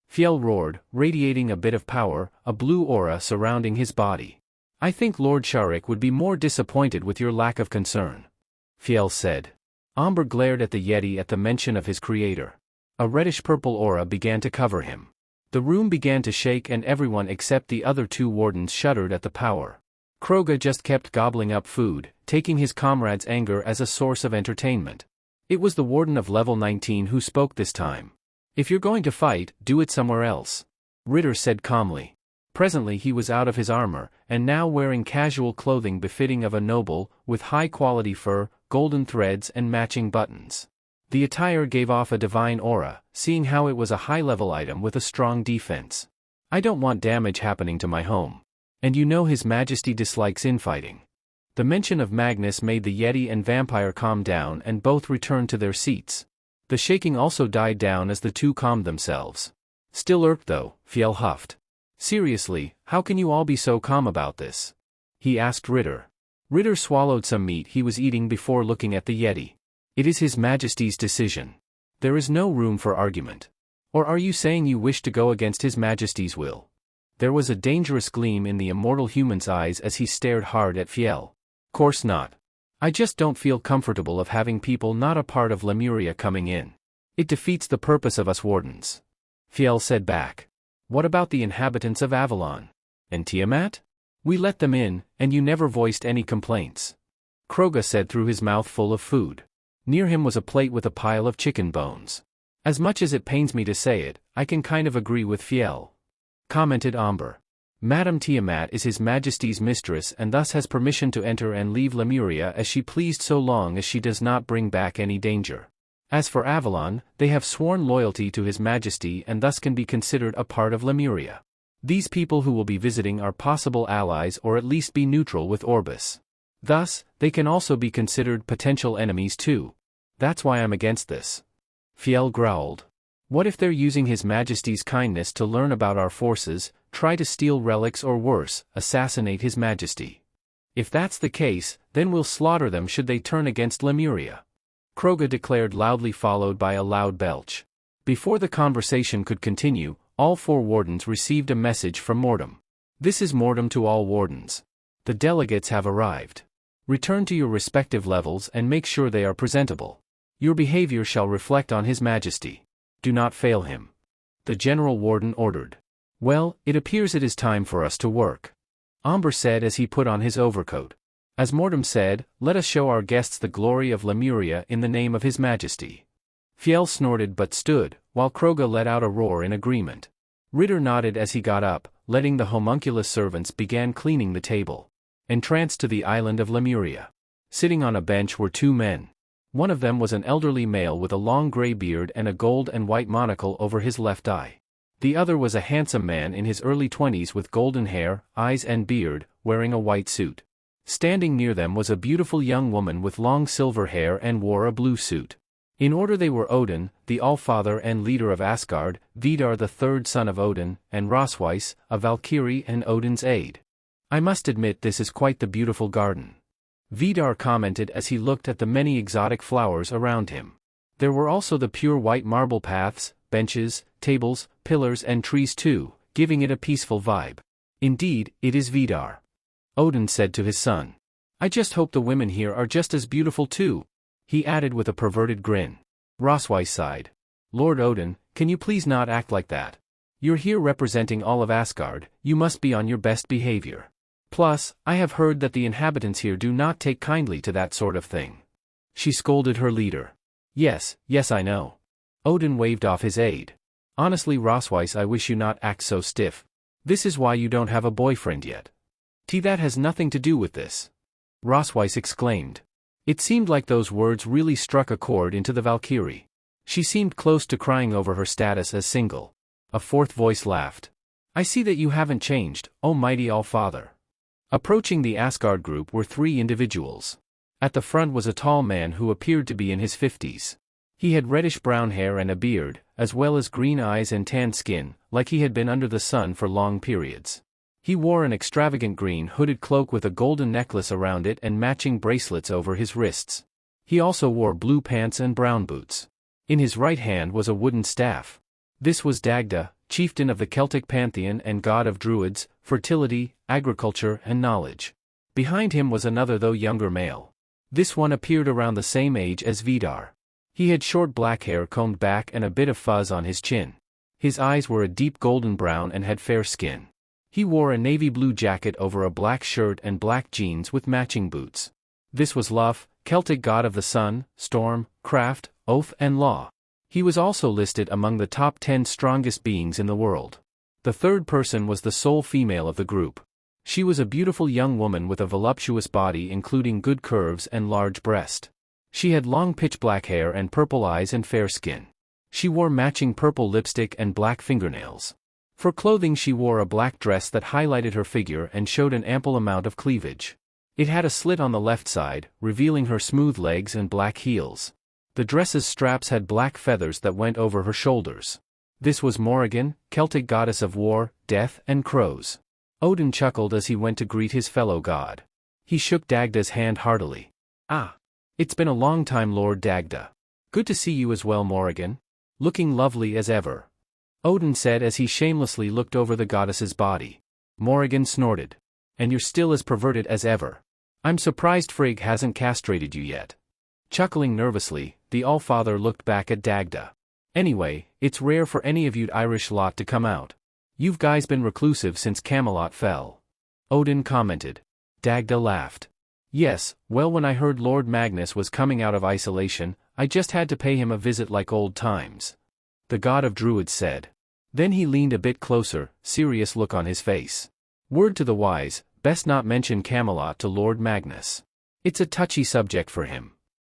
Fiel roared, radiating a bit of power, a blue aura surrounding his body. I think Lord Sharik would be more disappointed with your lack of concern. Fiel said. Amber glared at the Yeti at the mention of his creator. A reddish-purple aura began to cover him. The room began to shake and everyone except the other 2 wardens shuddered at the power. Kroga just kept gobbling up food, taking his comrades' anger as a source of entertainment. It was the warden of level 19 who spoke this time. If you're going to fight, do it somewhere else. Ritter said calmly. Presently he was out of his armor, and now wearing casual clothing befitting of a noble, with high-quality fur, golden threads and matching buttons. The attire gave off a divine aura, seeing how it was a high-level item with a strong defense. I don't want damage happening to my home. And you know His Majesty dislikes infighting. The mention of Magnus made the Yeti and vampire calm down and both returned to their seats. The shaking also died down as the 2 calmed themselves. Still irked though, Fiel huffed. Seriously, how can you all be so calm about this? He asked Ritter. Ritter swallowed some meat he was eating before looking at the Yeti. It is His Majesty's decision. There is no room for argument. Or are you saying you wish to go against His Majesty's will? There was a dangerous gleam in the immortal human's eyes as he stared hard at Fiel. Course not. I just don't feel comfortable of having people not a part of Lemuria coming in. It defeats the purpose of us wardens. Fiel said back. What about the inhabitants of Avalon? And Tiamat? We let them in, and you never voiced any complaints. Kroga said through his mouth full of food. Near him was a plate with a pile of chicken bones. As much as it pains me to say it, I can kind of agree with Fiel, commented Amber. Madame Tiamat is His Majesty's mistress and thus has permission to enter and leave Lemuria as she pleased so long as she does not bring back any danger. As for Avalon, they have sworn loyalty to His Majesty and thus can be considered a part of Lemuria. These people who will be visiting are possible allies or at least be neutral with Orbis. Thus, they can also be considered potential enemies too. That's why I'm against this. Fiel growled. What if they're using His Majesty's kindness to learn about our forces, try to steal relics or worse, assassinate His Majesty? If that's the case, then we'll slaughter them should they turn against Lemuria. Kroga declared loudly, followed by a loud belch. Before the conversation could continue, all 4 wardens received a message from Mordum. This is Mordum to all wardens. The delegates have arrived. Return to your respective levels and make sure they are presentable. Your behavior shall reflect on His Majesty. Do not fail him. The General Warden ordered. Well, it appears it is time for us to work, Amber said as he put on his overcoat. As Mordum said, let us show our guests the glory of Lemuria in the name of His Majesty. Fiel snorted but stood, while Kroga let out a roar in agreement. Ritter nodded as he got up, letting the homunculus servants begin cleaning the table. Entranced to the island of Lemuria. Sitting on a bench were 2 men. One of them was an elderly male with a long gray beard and a gold and white monocle over his left eye. The other was a handsome man in his early 20s with golden hair, eyes and beard, wearing a white suit. Standing near them was a beautiful young woman with long silver hair and wore a blue suit. In order they were Odin, the Allfather and leader of Asgard, Vidar the 3rd son of Odin, and Rosweis, a Valkyrie and Odin's aide. I must admit this is quite the beautiful garden, Vidar commented as he looked at the many exotic flowers around him. There were also the pure white marble paths, benches, tables, pillars and trees too, giving it a peaceful vibe. Indeed, it is Vidar. Odin said to his son. I just hope the women here are just as beautiful too, he added with a perverted grin. Rosweis sighed. Lord Odin, can you please not act like that? You're here representing all of Asgard, you must be on your best behavior. Plus, I have heard that the inhabitants here do not take kindly to that sort of thing. She scolded her leader. Yes, I know. Odin waved off his aide. Honestly Rosweis, I wish you not act so stiff. This is why you don't have a boyfriend yet. That has nothing to do with this. Rosweis exclaimed. It seemed like those words really struck a chord into the Valkyrie. She seemed close to crying over her status as single. A 4th voice laughed. I see that you haven't changed, O mighty Allfather. Approaching the Asgard group were 3 individuals. At the front was a tall man who appeared to be in his 50s. He had reddish-brown hair and a beard, as well as green eyes and tanned skin, like he had been under the sun for long periods. He wore an extravagant green hooded cloak with a golden necklace around it and matching bracelets over his wrists. He also wore blue pants and brown boots. In his right hand was a wooden staff. This was Dagda, chieftain of the Celtic pantheon and god of druids, fertility, agriculture and knowledge. Behind him was another though younger male. This one appeared around the same age as Vidar. He had short black hair combed back and a bit of fuzz on his chin. His eyes were a deep golden brown and had fair skin. He wore a navy blue jacket over a black shirt and black jeans with matching boots. This was Luf, Celtic god of the sun, storm, craft, oath and law. He was also listed among the top 10 strongest beings in the world. The 3rd person was the sole female of the group. She was a beautiful young woman with a voluptuous body including good curves and large breast. She had long pitch black hair and purple eyes and fair skin. She wore matching purple lipstick and black fingernails. For clothing she wore a black dress that highlighted her figure and showed an ample amount of cleavage. It had a slit on the left side, revealing her smooth legs and black heels. The dress's straps had black feathers that went over her shoulders. This was Morrigan, Celtic goddess of war, death and crows. Odin chuckled as he went to greet his fellow god. He shook Dagda's hand heartily. Ah! It's been a long time, Lord Dagda. Good to see you as well, Morrigan. Looking lovely as ever. Odin said as he shamelessly looked over the goddess's body. Morrigan snorted. And you're still as perverted as ever. I'm surprised Frigg hasn't castrated you yet. Chuckling nervously, the Allfather looked back at Dagda. Anyway, it's rare for any of you Irish lot to come out. You've guys been reclusive since Camelot fell. Odin commented. Dagda laughed. Yes, well, when I heard Lord Magnus was coming out of isolation, I just had to pay him a visit like old times. The god of druids said. Then he leaned a bit closer, serious look on his face. Word to the wise, best not mention Camelot to Lord Magnus. It's a touchy subject for him.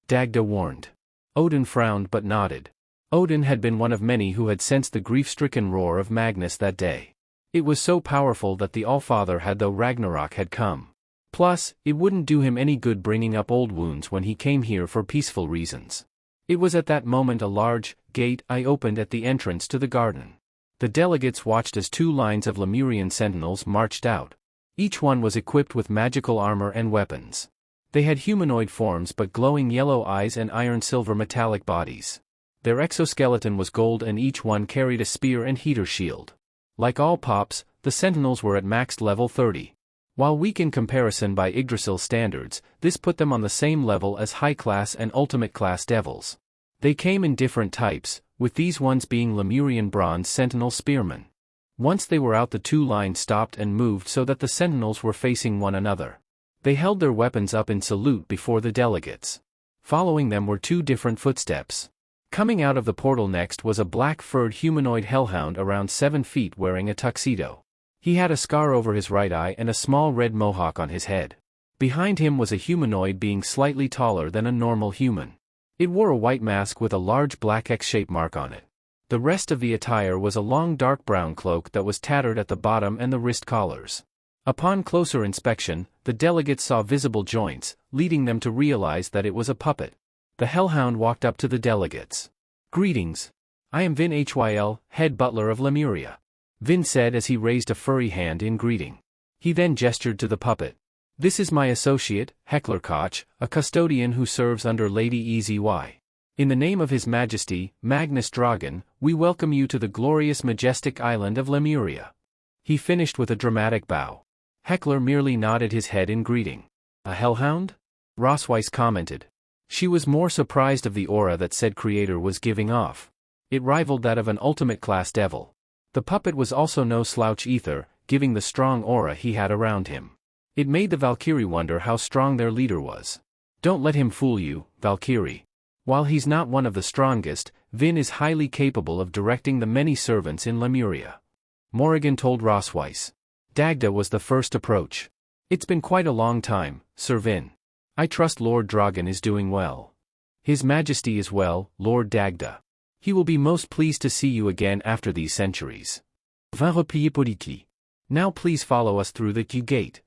Dagda warned. Odin frowned but nodded. Odin had been one of many who had sensed the grief-stricken roar of Magnus that day. It was so powerful that the Allfather had though Ragnarok had come. Plus, it wouldn't do him any good bringing up old wounds when he came here for peaceful reasons. It was at that moment a large gate opened at the entrance to the garden. The delegates watched as 2 lines of Lemurian sentinels marched out. Each one was equipped with magical armor and weapons. They had humanoid forms but glowing yellow eyes and iron-silver metallic bodies. Their exoskeleton was gold and each one carried a spear and heater shield. Like all pops, the sentinels were at maxed level 30. While weak in comparison by Yggdrasil standards, this put them on the same level as high-class and ultimate-class devils. They came in different types, with these ones being Lemurian bronze sentinel spearmen. Once they were out, the 2 lines stopped and moved so that the sentinels were facing one another. They held their weapons up in salute before the delegates. Following them were 2 different footsteps. Coming out of the portal next was a black-furred humanoid hellhound around 7 feet wearing a tuxedo. He had a scar over his right eye and a small red mohawk on his head. Behind him was a humanoid being slightly taller than a normal human. It wore a white mask with a large black X-shaped mark on it. The rest of the attire was a long dark brown cloak that was tattered at the bottom and the wrist collars. Upon closer inspection, the delegates saw visible joints, leading them to realize that it was a puppet. The hellhound walked up to the delegates. "Greetings. I am Vin Hyl, head butler of Lemuria," Vin said as he raised a furry hand in greeting. He then gestured to the puppet. "This is my associate, Heckler Koch, a custodian who serves under Lady EZY. In the name of His Majesty, Magnus Dragon, we welcome you to the glorious majestic island of Lemuria." He finished with a dramatic bow. Heckler merely nodded his head in greeting. "A hellhound?" Rosweiss commented. She was more surprised of the aura that said creator was giving off. It rivaled that of an ultimate-class devil. The puppet was also no slouch either, giving the strong aura he had around him. It made the Valkyrie wonder how strong their leader was. "Don't let him fool you, Valkyrie. While he's not one of the strongest, Vin is highly capable of directing the many servants in Lemuria," Morrigan told Rosweiss. Dagda was the first approach. "It's been quite a long time, Sir Vin. I trust Lord Dragon is doing well." "His Majesty is well, Lord Dagda. He will be most pleased to see you again after these centuries. Now please follow us through the gate.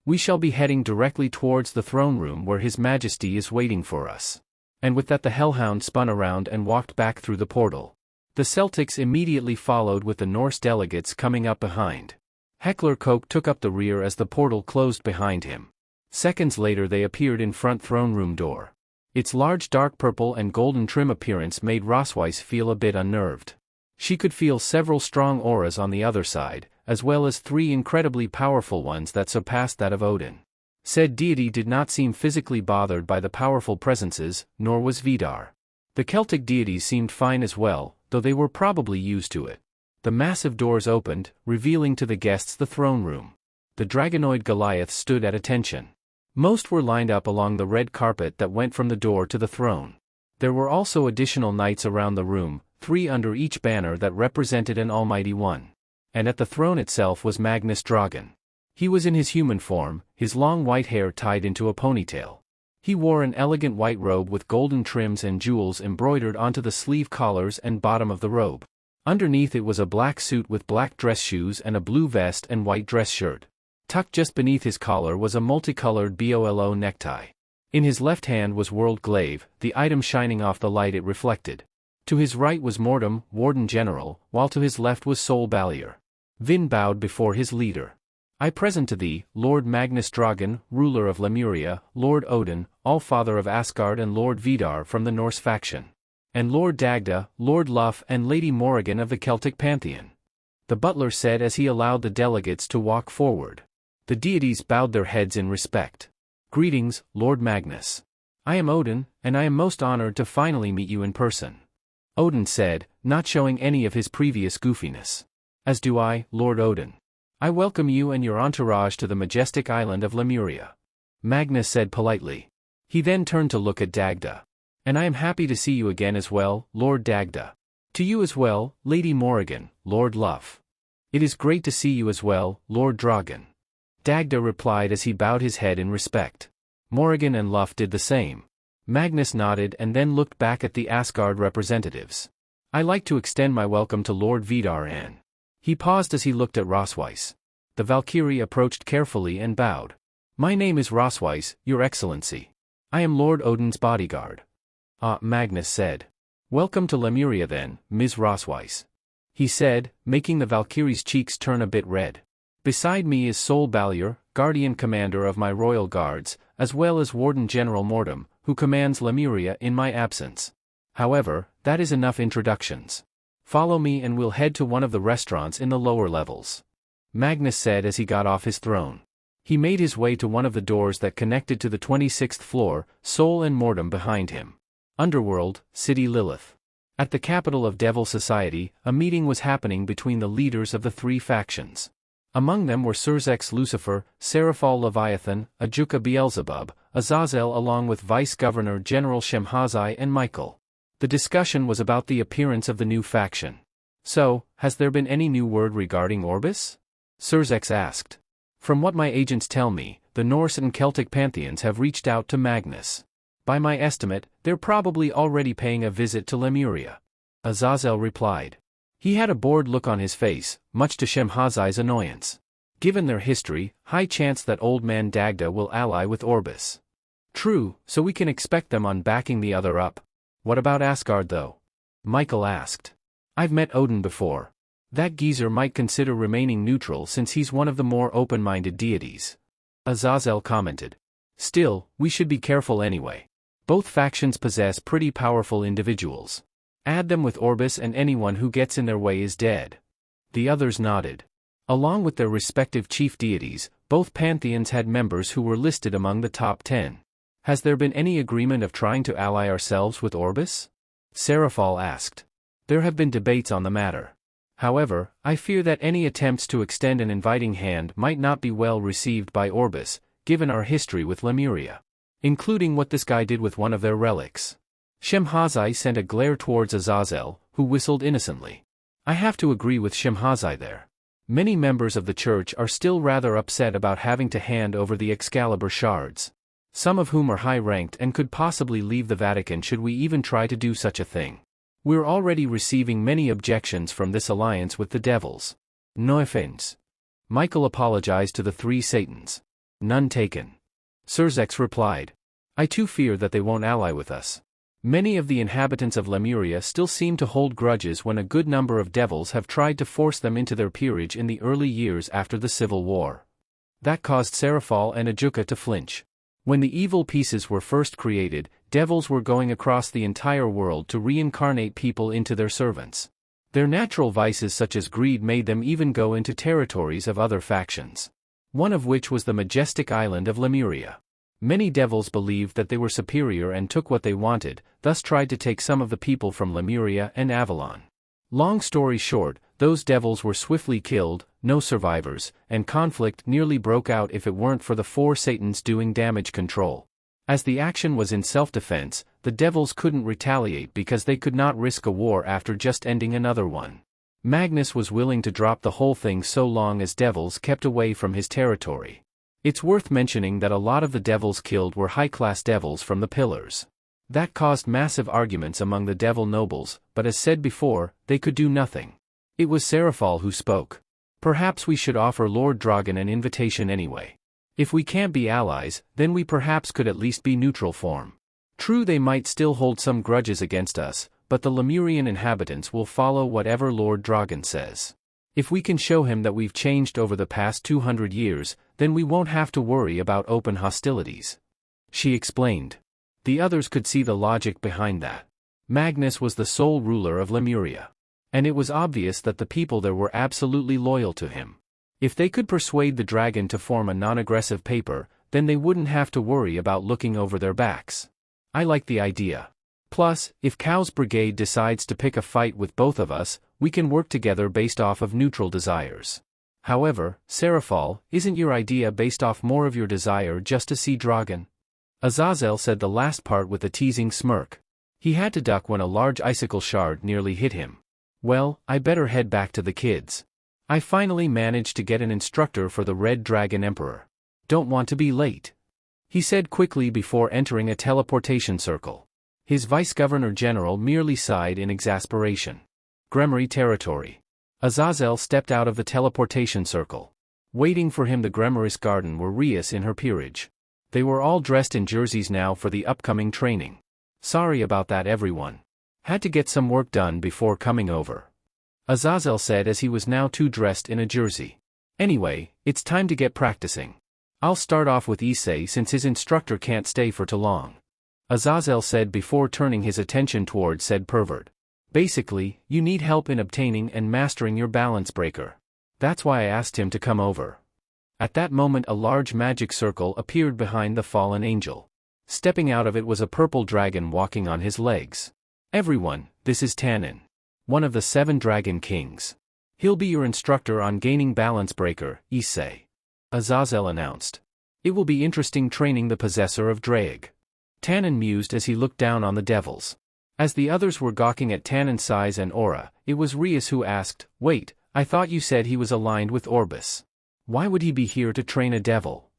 We shall be heading directly towards the throne room where His Majesty is waiting for us." And with that the hellhound spun around and walked back through the portal. The Celtics immediately followed with the Norse delegates coming up behind. Heckler Koch took up the rear as the portal closed behind him. Seconds later they appeared in front throne room door. Its large dark purple and golden trim appearance made Rosweiss feel a bit unnerved. She could feel several strong auras on the other side, as well as 3 incredibly powerful ones that surpassed that of Odin. Said deity did not seem physically bothered by the powerful presences, nor was Vidar. The Celtic deities seemed fine as well, though they were probably used to it. The massive doors opened, revealing to the guests the throne room. The dragonoid Goliath stood at attention. Most were lined up along the red carpet that went from the door to the throne. There were also additional knights around the room, 3 under each banner that represented an almighty one. And at the throne itself was Magnus Dragon. He was in his human form, his long white hair tied into a ponytail. He wore an elegant white robe with golden trims and jewels embroidered onto the sleeve collars and bottom of the robe. Underneath it was a black suit with black dress shoes and a blue vest and white dress shirt. Tucked just beneath his collar was a multicolored BOLO necktie. In his left hand was World Glaive, the item shining off the light it reflected. To his right was Mordum, Warden General, while to his left was Sol Ballier. Vin bowed before his leader. "I present to thee, Lord Magnus Dragon, ruler of Lemuria, Lord Odin, Allfather of Asgard and Lord Vidar from the Norse faction. And Lord Dagda, Lord Luff and Lady Morrigan of the Celtic pantheon," the butler said as he allowed the delegates to walk forward. The deities bowed their heads in respect. "Greetings, Lord Magnus. I am Odin, and I am most honored to finally meet you in person," Odin said, not showing any of his previous goofiness. "As do I, Lord Odin. I welcome you and your entourage to the majestic island of Lemuria." Magnus said politely. He then turned to look at Dagda. And I am happy to see you again as well, Lord Dagda. To you as well, Lady Morrigan, Lord Luff. It is great to see you as well, Lord Dragon. Dagda replied as he bowed his head in respect. Morrigan and Luff did the same. Magnus nodded and then looked back at the Asgard representatives. I like to extend my welcome to Lord Vidar Ann. He paused as he looked at Rosweiss. The Valkyrie approached carefully and bowed. My name is Rosweiss, Your Excellency. I am Lord Odin's bodyguard. Ah, Magnus said. Welcome to Lemuria then, Ms. Rosweiss. He said, making the Valkyrie's cheeks turn a bit red. Beside me is Sol Ballier, Guardian Commander of my Royal Guards, as well as Warden General Mortem, who commands Lemuria in my absence. However, that is enough introductions. Follow me and we'll head to one of the restaurants in the lower levels. Magnus said as he got off his throne. He made his way to one of the doors that connected to the 26th floor, Sol and Mortem behind him. Underworld, City Lilith. At the capital of Devil Society, a meeting was happening between the leaders of the three factions. Among them were Surzex Lucifer, Seraphol Leviathan, Ajuka Beelzebub, Azazel along with Vice-Governor General Shemhazai and Michael. The discussion was about the appearance of the new faction. So, has there been any new word regarding Orbis? Surzex asked. From what my agents tell me, the Norse and Celtic pantheons have reached out to Magnus. By my estimate, they're probably already paying a visit to Lemuria. Azazel replied. He had a bored look on his face, much to Shemhazai's annoyance. Given their history, high chance that old man Dagda will ally with Orbis. True, so we can expect them on backing the other up. What about Asgard though? Michael asked. I've met Odin before. That geezer might consider remaining neutral since he's one of the more open-minded deities. Azazel commented. Still, we should be careful anyway. Both factions possess pretty powerful individuals. Add them with Orbis and anyone who gets in their way is dead. The others nodded. Along with their respective chief deities, both pantheons had members who were listed among the top 10. Has there been any agreement of trying to ally ourselves with Orbis? Seraphol asked. There have been debates on the matter. However, I fear that any attempts to extend an inviting hand might not be well received by Orbis, given our history with Lemuria. Including what this guy did with one of their relics. Shemhazai sent a glare towards Azazel, who whistled innocently. I have to agree with Shemhazai there. Many members of the church are still rather upset about having to hand over the Excalibur shards. Some of whom are high-ranked and could possibly leave the Vatican should we even try to do such a thing. We're already receiving many objections from this alliance with the devils. No offense. Michael apologized to the three Satans. None taken. Surzex replied. I too fear that they won't ally with us. Many of the inhabitants of Lemuria still seem to hold grudges when a good number of devils have tried to force them into their peerage in the early years after the Civil War. That caused Seraphol and Ajuka to flinch. When the evil pieces were first created, devils were going across the entire world to reincarnate people into their servants. Their natural vices such as greed made them even go into territories of other factions. One of which was the majestic island of Lemuria. Many devils believed that they were superior and took what they wanted, thus tried to take some of the people from Lemuria and Avalon. Long story short, those devils were swiftly killed, no survivors, and conflict nearly broke out if it weren't for the four Satans doing damage control. As the action was in self-defense, the devils couldn't retaliate because they could not risk a war after just ending another one. Magnus was willing to drop the whole thing so long as devils kept away from his territory. It's worth mentioning that a lot of the devils killed were high-class devils from the Pillars. That caused massive arguments among the devil nobles, but as said before, they could do nothing. It was Seraphol who spoke. Perhaps we should offer Lord Dragon an invitation anyway. If we can't be allies, then we perhaps could at least be neutral form. True, they might still hold some grudges against us, but the Lemurian inhabitants will follow whatever Lord Dragon says. If we can show him that we've changed over the past 200 years, then we won't have to worry about open hostilities. She explained. The others could see the logic behind that. Magnus was the sole ruler of Lemuria. And it was obvious that the people there were absolutely loyal to him. If they could persuade the dragon to form a non-aggressive paper, then they wouldn't have to worry about looking over their backs. I like the idea. Plus, if Cow's brigade decides to pick a fight with both of us, we can work together based off of neutral desires. However, Seraphal, isn't your idea based off more of your desire just to see Dragon? Azazel said the last part with a teasing smirk. He had to duck when a large icicle shard nearly hit him. Well, I better head back to the kids. I finally managed to get an instructor for the Red Dragon Emperor. Don't want to be late, he said quickly before entering a teleportation circle. His Vice-Governor General merely sighed in exasperation. Gremory territory. Azazel stepped out of the teleportation circle. Waiting for him the Gremorous Garden were Rias in her peerage. They were all dressed in jerseys now for the upcoming training. Sorry about that everyone. Had to get some work done before coming over, Azazel said as he was now too dressed in a jersey. Anyway, it's time to get practicing. I'll start off with Issei since his instructor can't stay for too long, Azazel said before turning his attention toward said pervert. Basically, you need help in obtaining and mastering your balance breaker. That's why I asked him to come over. At that moment a large magic circle appeared behind the fallen angel. Stepping out of it was a purple dragon walking on his legs. Everyone, this is Tannen, one of the 7 dragon kings. He'll be your instructor on gaining balance breaker, Issei, Azazel announced. It will be interesting training the possessor of Draeg. Tannen mused as he looked down on the devils. As the others were gawking at Tannen's size and aura, it was Rias who asked, wait, I thought you said he was aligned with Orbis. Why would he be here to train a devil?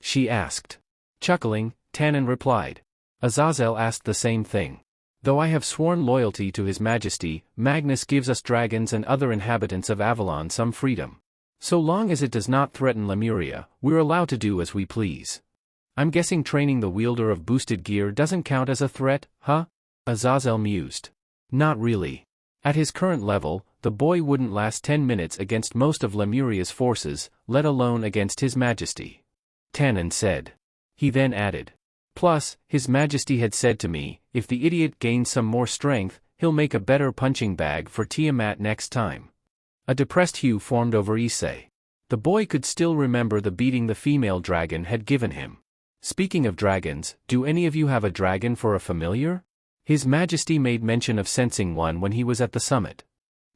She asked. Chuckling, Tannen replied. Azazel asked the same thing. Though I have sworn loyalty to His Majesty, Magnus gives us dragons and other inhabitants of Avalon some freedom. So long as it does not threaten Lemuria, we're allowed to do as we please. I'm guessing training the wielder of boosted gear doesn't count as a threat, huh? Azazel mused. Not really. At his current level, the boy wouldn't last 10 minutes against most of Lemuria's forces, let alone against His Majesty, Tannen said. He then added. Plus, His Majesty had said to me, if the idiot gains some more strength, he'll make a better punching bag for Tiamat next time. A depressed hue formed over Issei. The boy could still remember the beating the female dragon had given him. Speaking of dragons, do any of you have a dragon for a familiar? His Majesty made mention of sensing one when he was at the summit,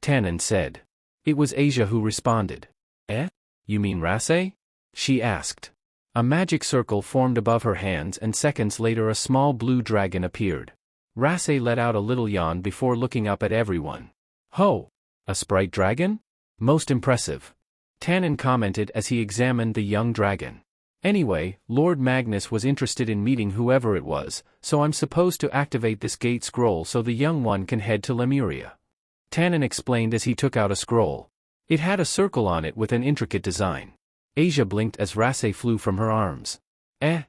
Tannen said. It was Asia who responded. Eh? You mean Rasse? She asked. A magic circle formed above her hands and seconds later a small blue dragon appeared. Rasse let out a little yawn before looking up at everyone. Ho! A sprite dragon? Most impressive, Tannen commented as he examined the young dragon. Anyway, Lord Magnus was interested in meeting whoever it was, so I'm supposed to activate this gate scroll so the young one can head to Lemuria. Tannen explained as he took out a scroll. It had a circle on it with an intricate design. Asia blinked as Rasse flew from her arms.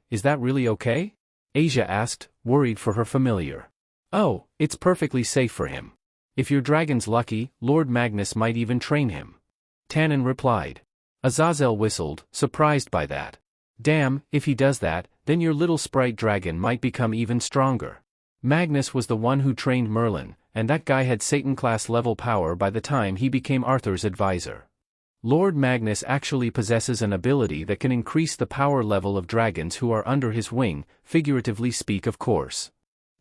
Is that really okay? Asia asked, worried for her familiar. Oh, it's perfectly safe for him. If your dragon's lucky, Lord Magnus might even train him, Tannen replied. Azazel whistled, surprised by that. Damn, if he does that, then your little sprite dragon might become even stronger. Magnus was the one who trained Merlin, and that guy had Satan-class level power by the time he became Arthur's advisor. Lord Magnus actually possesses an ability that can increase the power level of dragons who are under his wing, figuratively speak of course,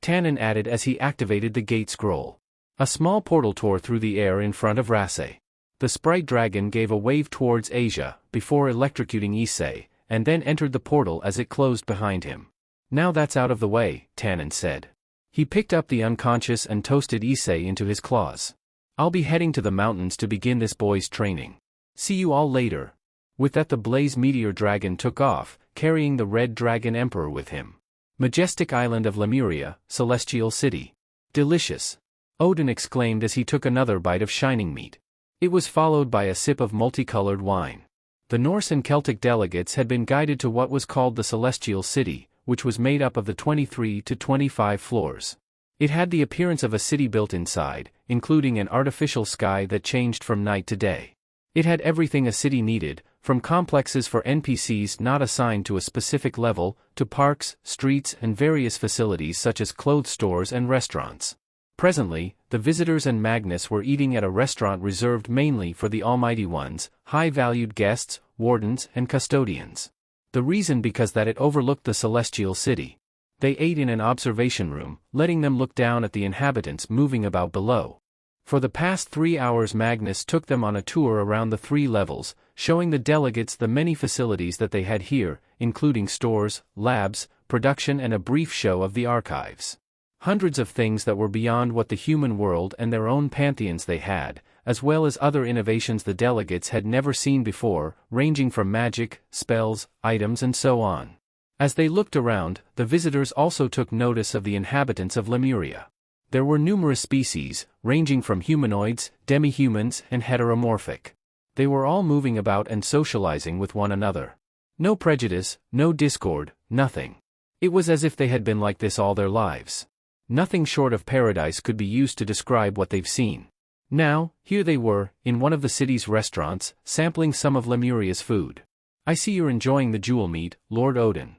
Tannen added as he activated the gate scroll. A small portal tore through the air in front of Rasse. The sprite dragon gave a wave towards Asia, before electrocuting Issei, and then entered the portal as it closed behind him. Now that's out of the way, Tannen said. He picked up the unconscious and toasted Issei into his claws. I'll be heading to the mountains to begin this boy's training. See you all later. With that the Blaze Meteor Dragon took off, carrying the Red Dragon Emperor with him. Majestic island of Lemuria, Celestial City. Delicious, Odin exclaimed as he took another bite of shining meat. It was followed by a sip of multicolored wine. The Norse and Celtic delegates had been guided to what was called the Celestial City, which was made up of the 23 to 25 floors. It had the appearance of a city built inside, including an artificial sky that changed from night to day. It had everything a city needed, from complexes for NPCs not assigned to a specific level, to parks, streets and various facilities such as clothes stores and restaurants. Presently, the visitors and Magnus were eating at a restaurant reserved mainly for the Almighty Ones, high-valued guests, wardens and custodians. The reason because that it overlooked the Celestial City. They ate in an observation room, letting them look down at the inhabitants moving about below. For the past 3 hours Magnus took them on a tour around the 3 levels, showing the delegates the many facilities that they had here, including stores, labs, production, and a brief show of the archives. Hundreds of things that were beyond what the human world and their own pantheons they had, as well as other innovations the delegates had never seen before, ranging from magic, spells, items, and so on. As they looked around, the visitors also took notice of the inhabitants of Lemuria. There were numerous species, ranging from humanoids, demi-humans, and heteromorphic. They were all moving about and socializing with one another. No prejudice, no discord, nothing. It was as if they had been like this all their lives. Nothing short of paradise could be used to describe what they've seen. Now, here they were, in one of the city's restaurants, sampling some of Lemuria's food. "I see you're enjoying the jewel meat, Lord Odin,"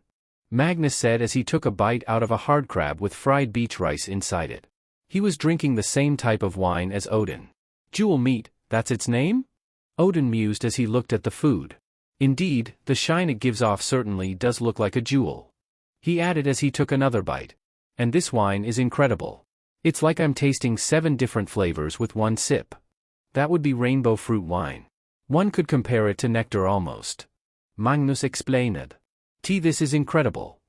Magnus said as he took a bite out of a hard crab with fried beach rice inside it. He was drinking the same type of wine as Odin. "Jewel meat, that's its name?" Odin mused as he looked at the food. "Indeed, the shine it gives off certainly does look like a jewel," he added as he took another bite. "And this wine is incredible. It's like I'm tasting 7 different flavors with one sip. That would be rainbow fruit wine. One could compare it to nectar almost," Magnus explained. "This is incredible,"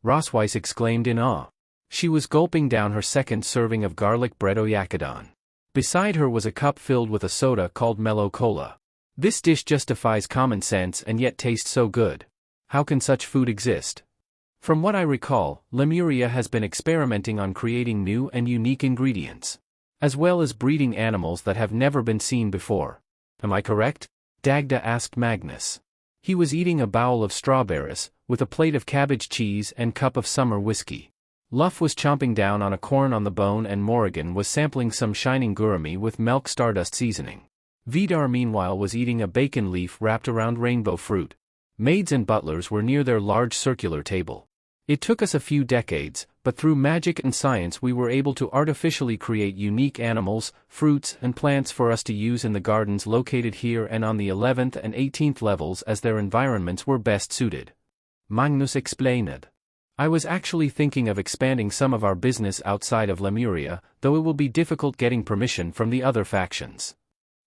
Rosweiss exclaimed in awe. She was gulping down her second serving of garlic bread oyakadon. Beside her was a cup filled with a soda called Mellow Cola. "This dish just defies common sense and yet tastes so good. How can such food exist?" "From what I recall, Lemuria has been experimenting on creating new and unique ingredients, as well as breeding animals that have never been seen before. Am I correct?" Dagda asked Magnus. He was eating a bowl of strawberries, with a plate of cabbage cheese and cup of summer whiskey. Luff was chomping down on a corn on the bone and Morrigan was sampling some shining gurami with milk stardust seasoning. Vidar meanwhile was eating a bacon leaf wrapped around rainbow fruit. Maids and butlers were near their large circular table. "It took us a few decades, but through magic and science we were able to artificially create unique animals, fruits, and plants for us to use in the gardens located here and on the 11th and 18th levels as their environments were best suited," Magnus explained. "I was actually thinking of expanding some of our business outside of Lemuria, though it will be difficult getting permission from the other factions."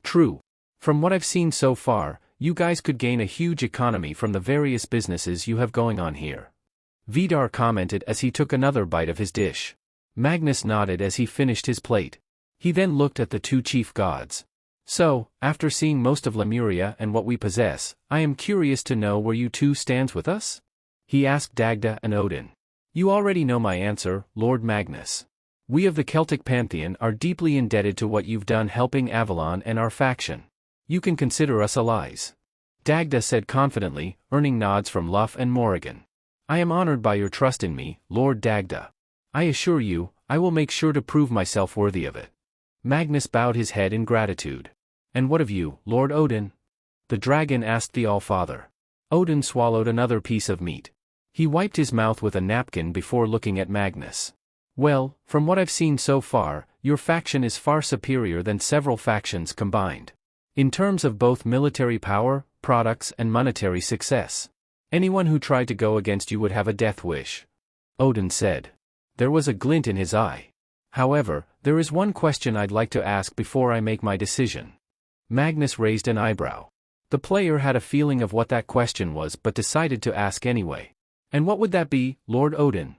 "True. From what I've seen so far, you guys could gain a huge economy from the various businesses you have going on here," Vidar commented as he took another bite of his dish. Magnus nodded as he finished his plate. He then looked at the 2 chief gods. "So, after seeing most of Lemuria and what we possess, I am curious to know where you 2 stands with us?" he asked Dagda and Odin. "You already know my answer, Lord Magnus. We of the Celtic Pantheon are deeply indebted to what you've done helping Avalon and our faction. You can consider us allies," Dagda said confidently, earning nods from Luff and Morrigan. "I am honored by your trust in me, Lord Dagda. I assure you, I will make sure to prove myself worthy of it." Magnus bowed his head in gratitude. "And what of you, Lord Odin?" the dragon asked the All-Father. Odin swallowed another piece of meat. He wiped his mouth with a napkin before looking at Magnus. "Well, from what I've seen so far, your faction is far superior than several factions combined. In terms of both military power, products, and monetary success. Anyone who tried to go against you would have a death wish," Odin said. There was a glint in his eye. "However, there is one question I'd like to ask before I make my decision." Magnus raised an eyebrow. The player had a feeling of what that question was but decided to ask anyway. "And what would that be, Lord Odin?"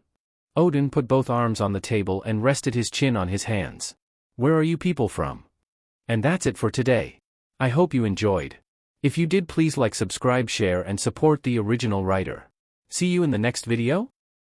Odin put both arms on the table and rested his chin on his hands. "Where are you people from?" And that's it for today. I hope you enjoyed. If you did, please like, subscribe, share, and support the original writer. See you in the next video?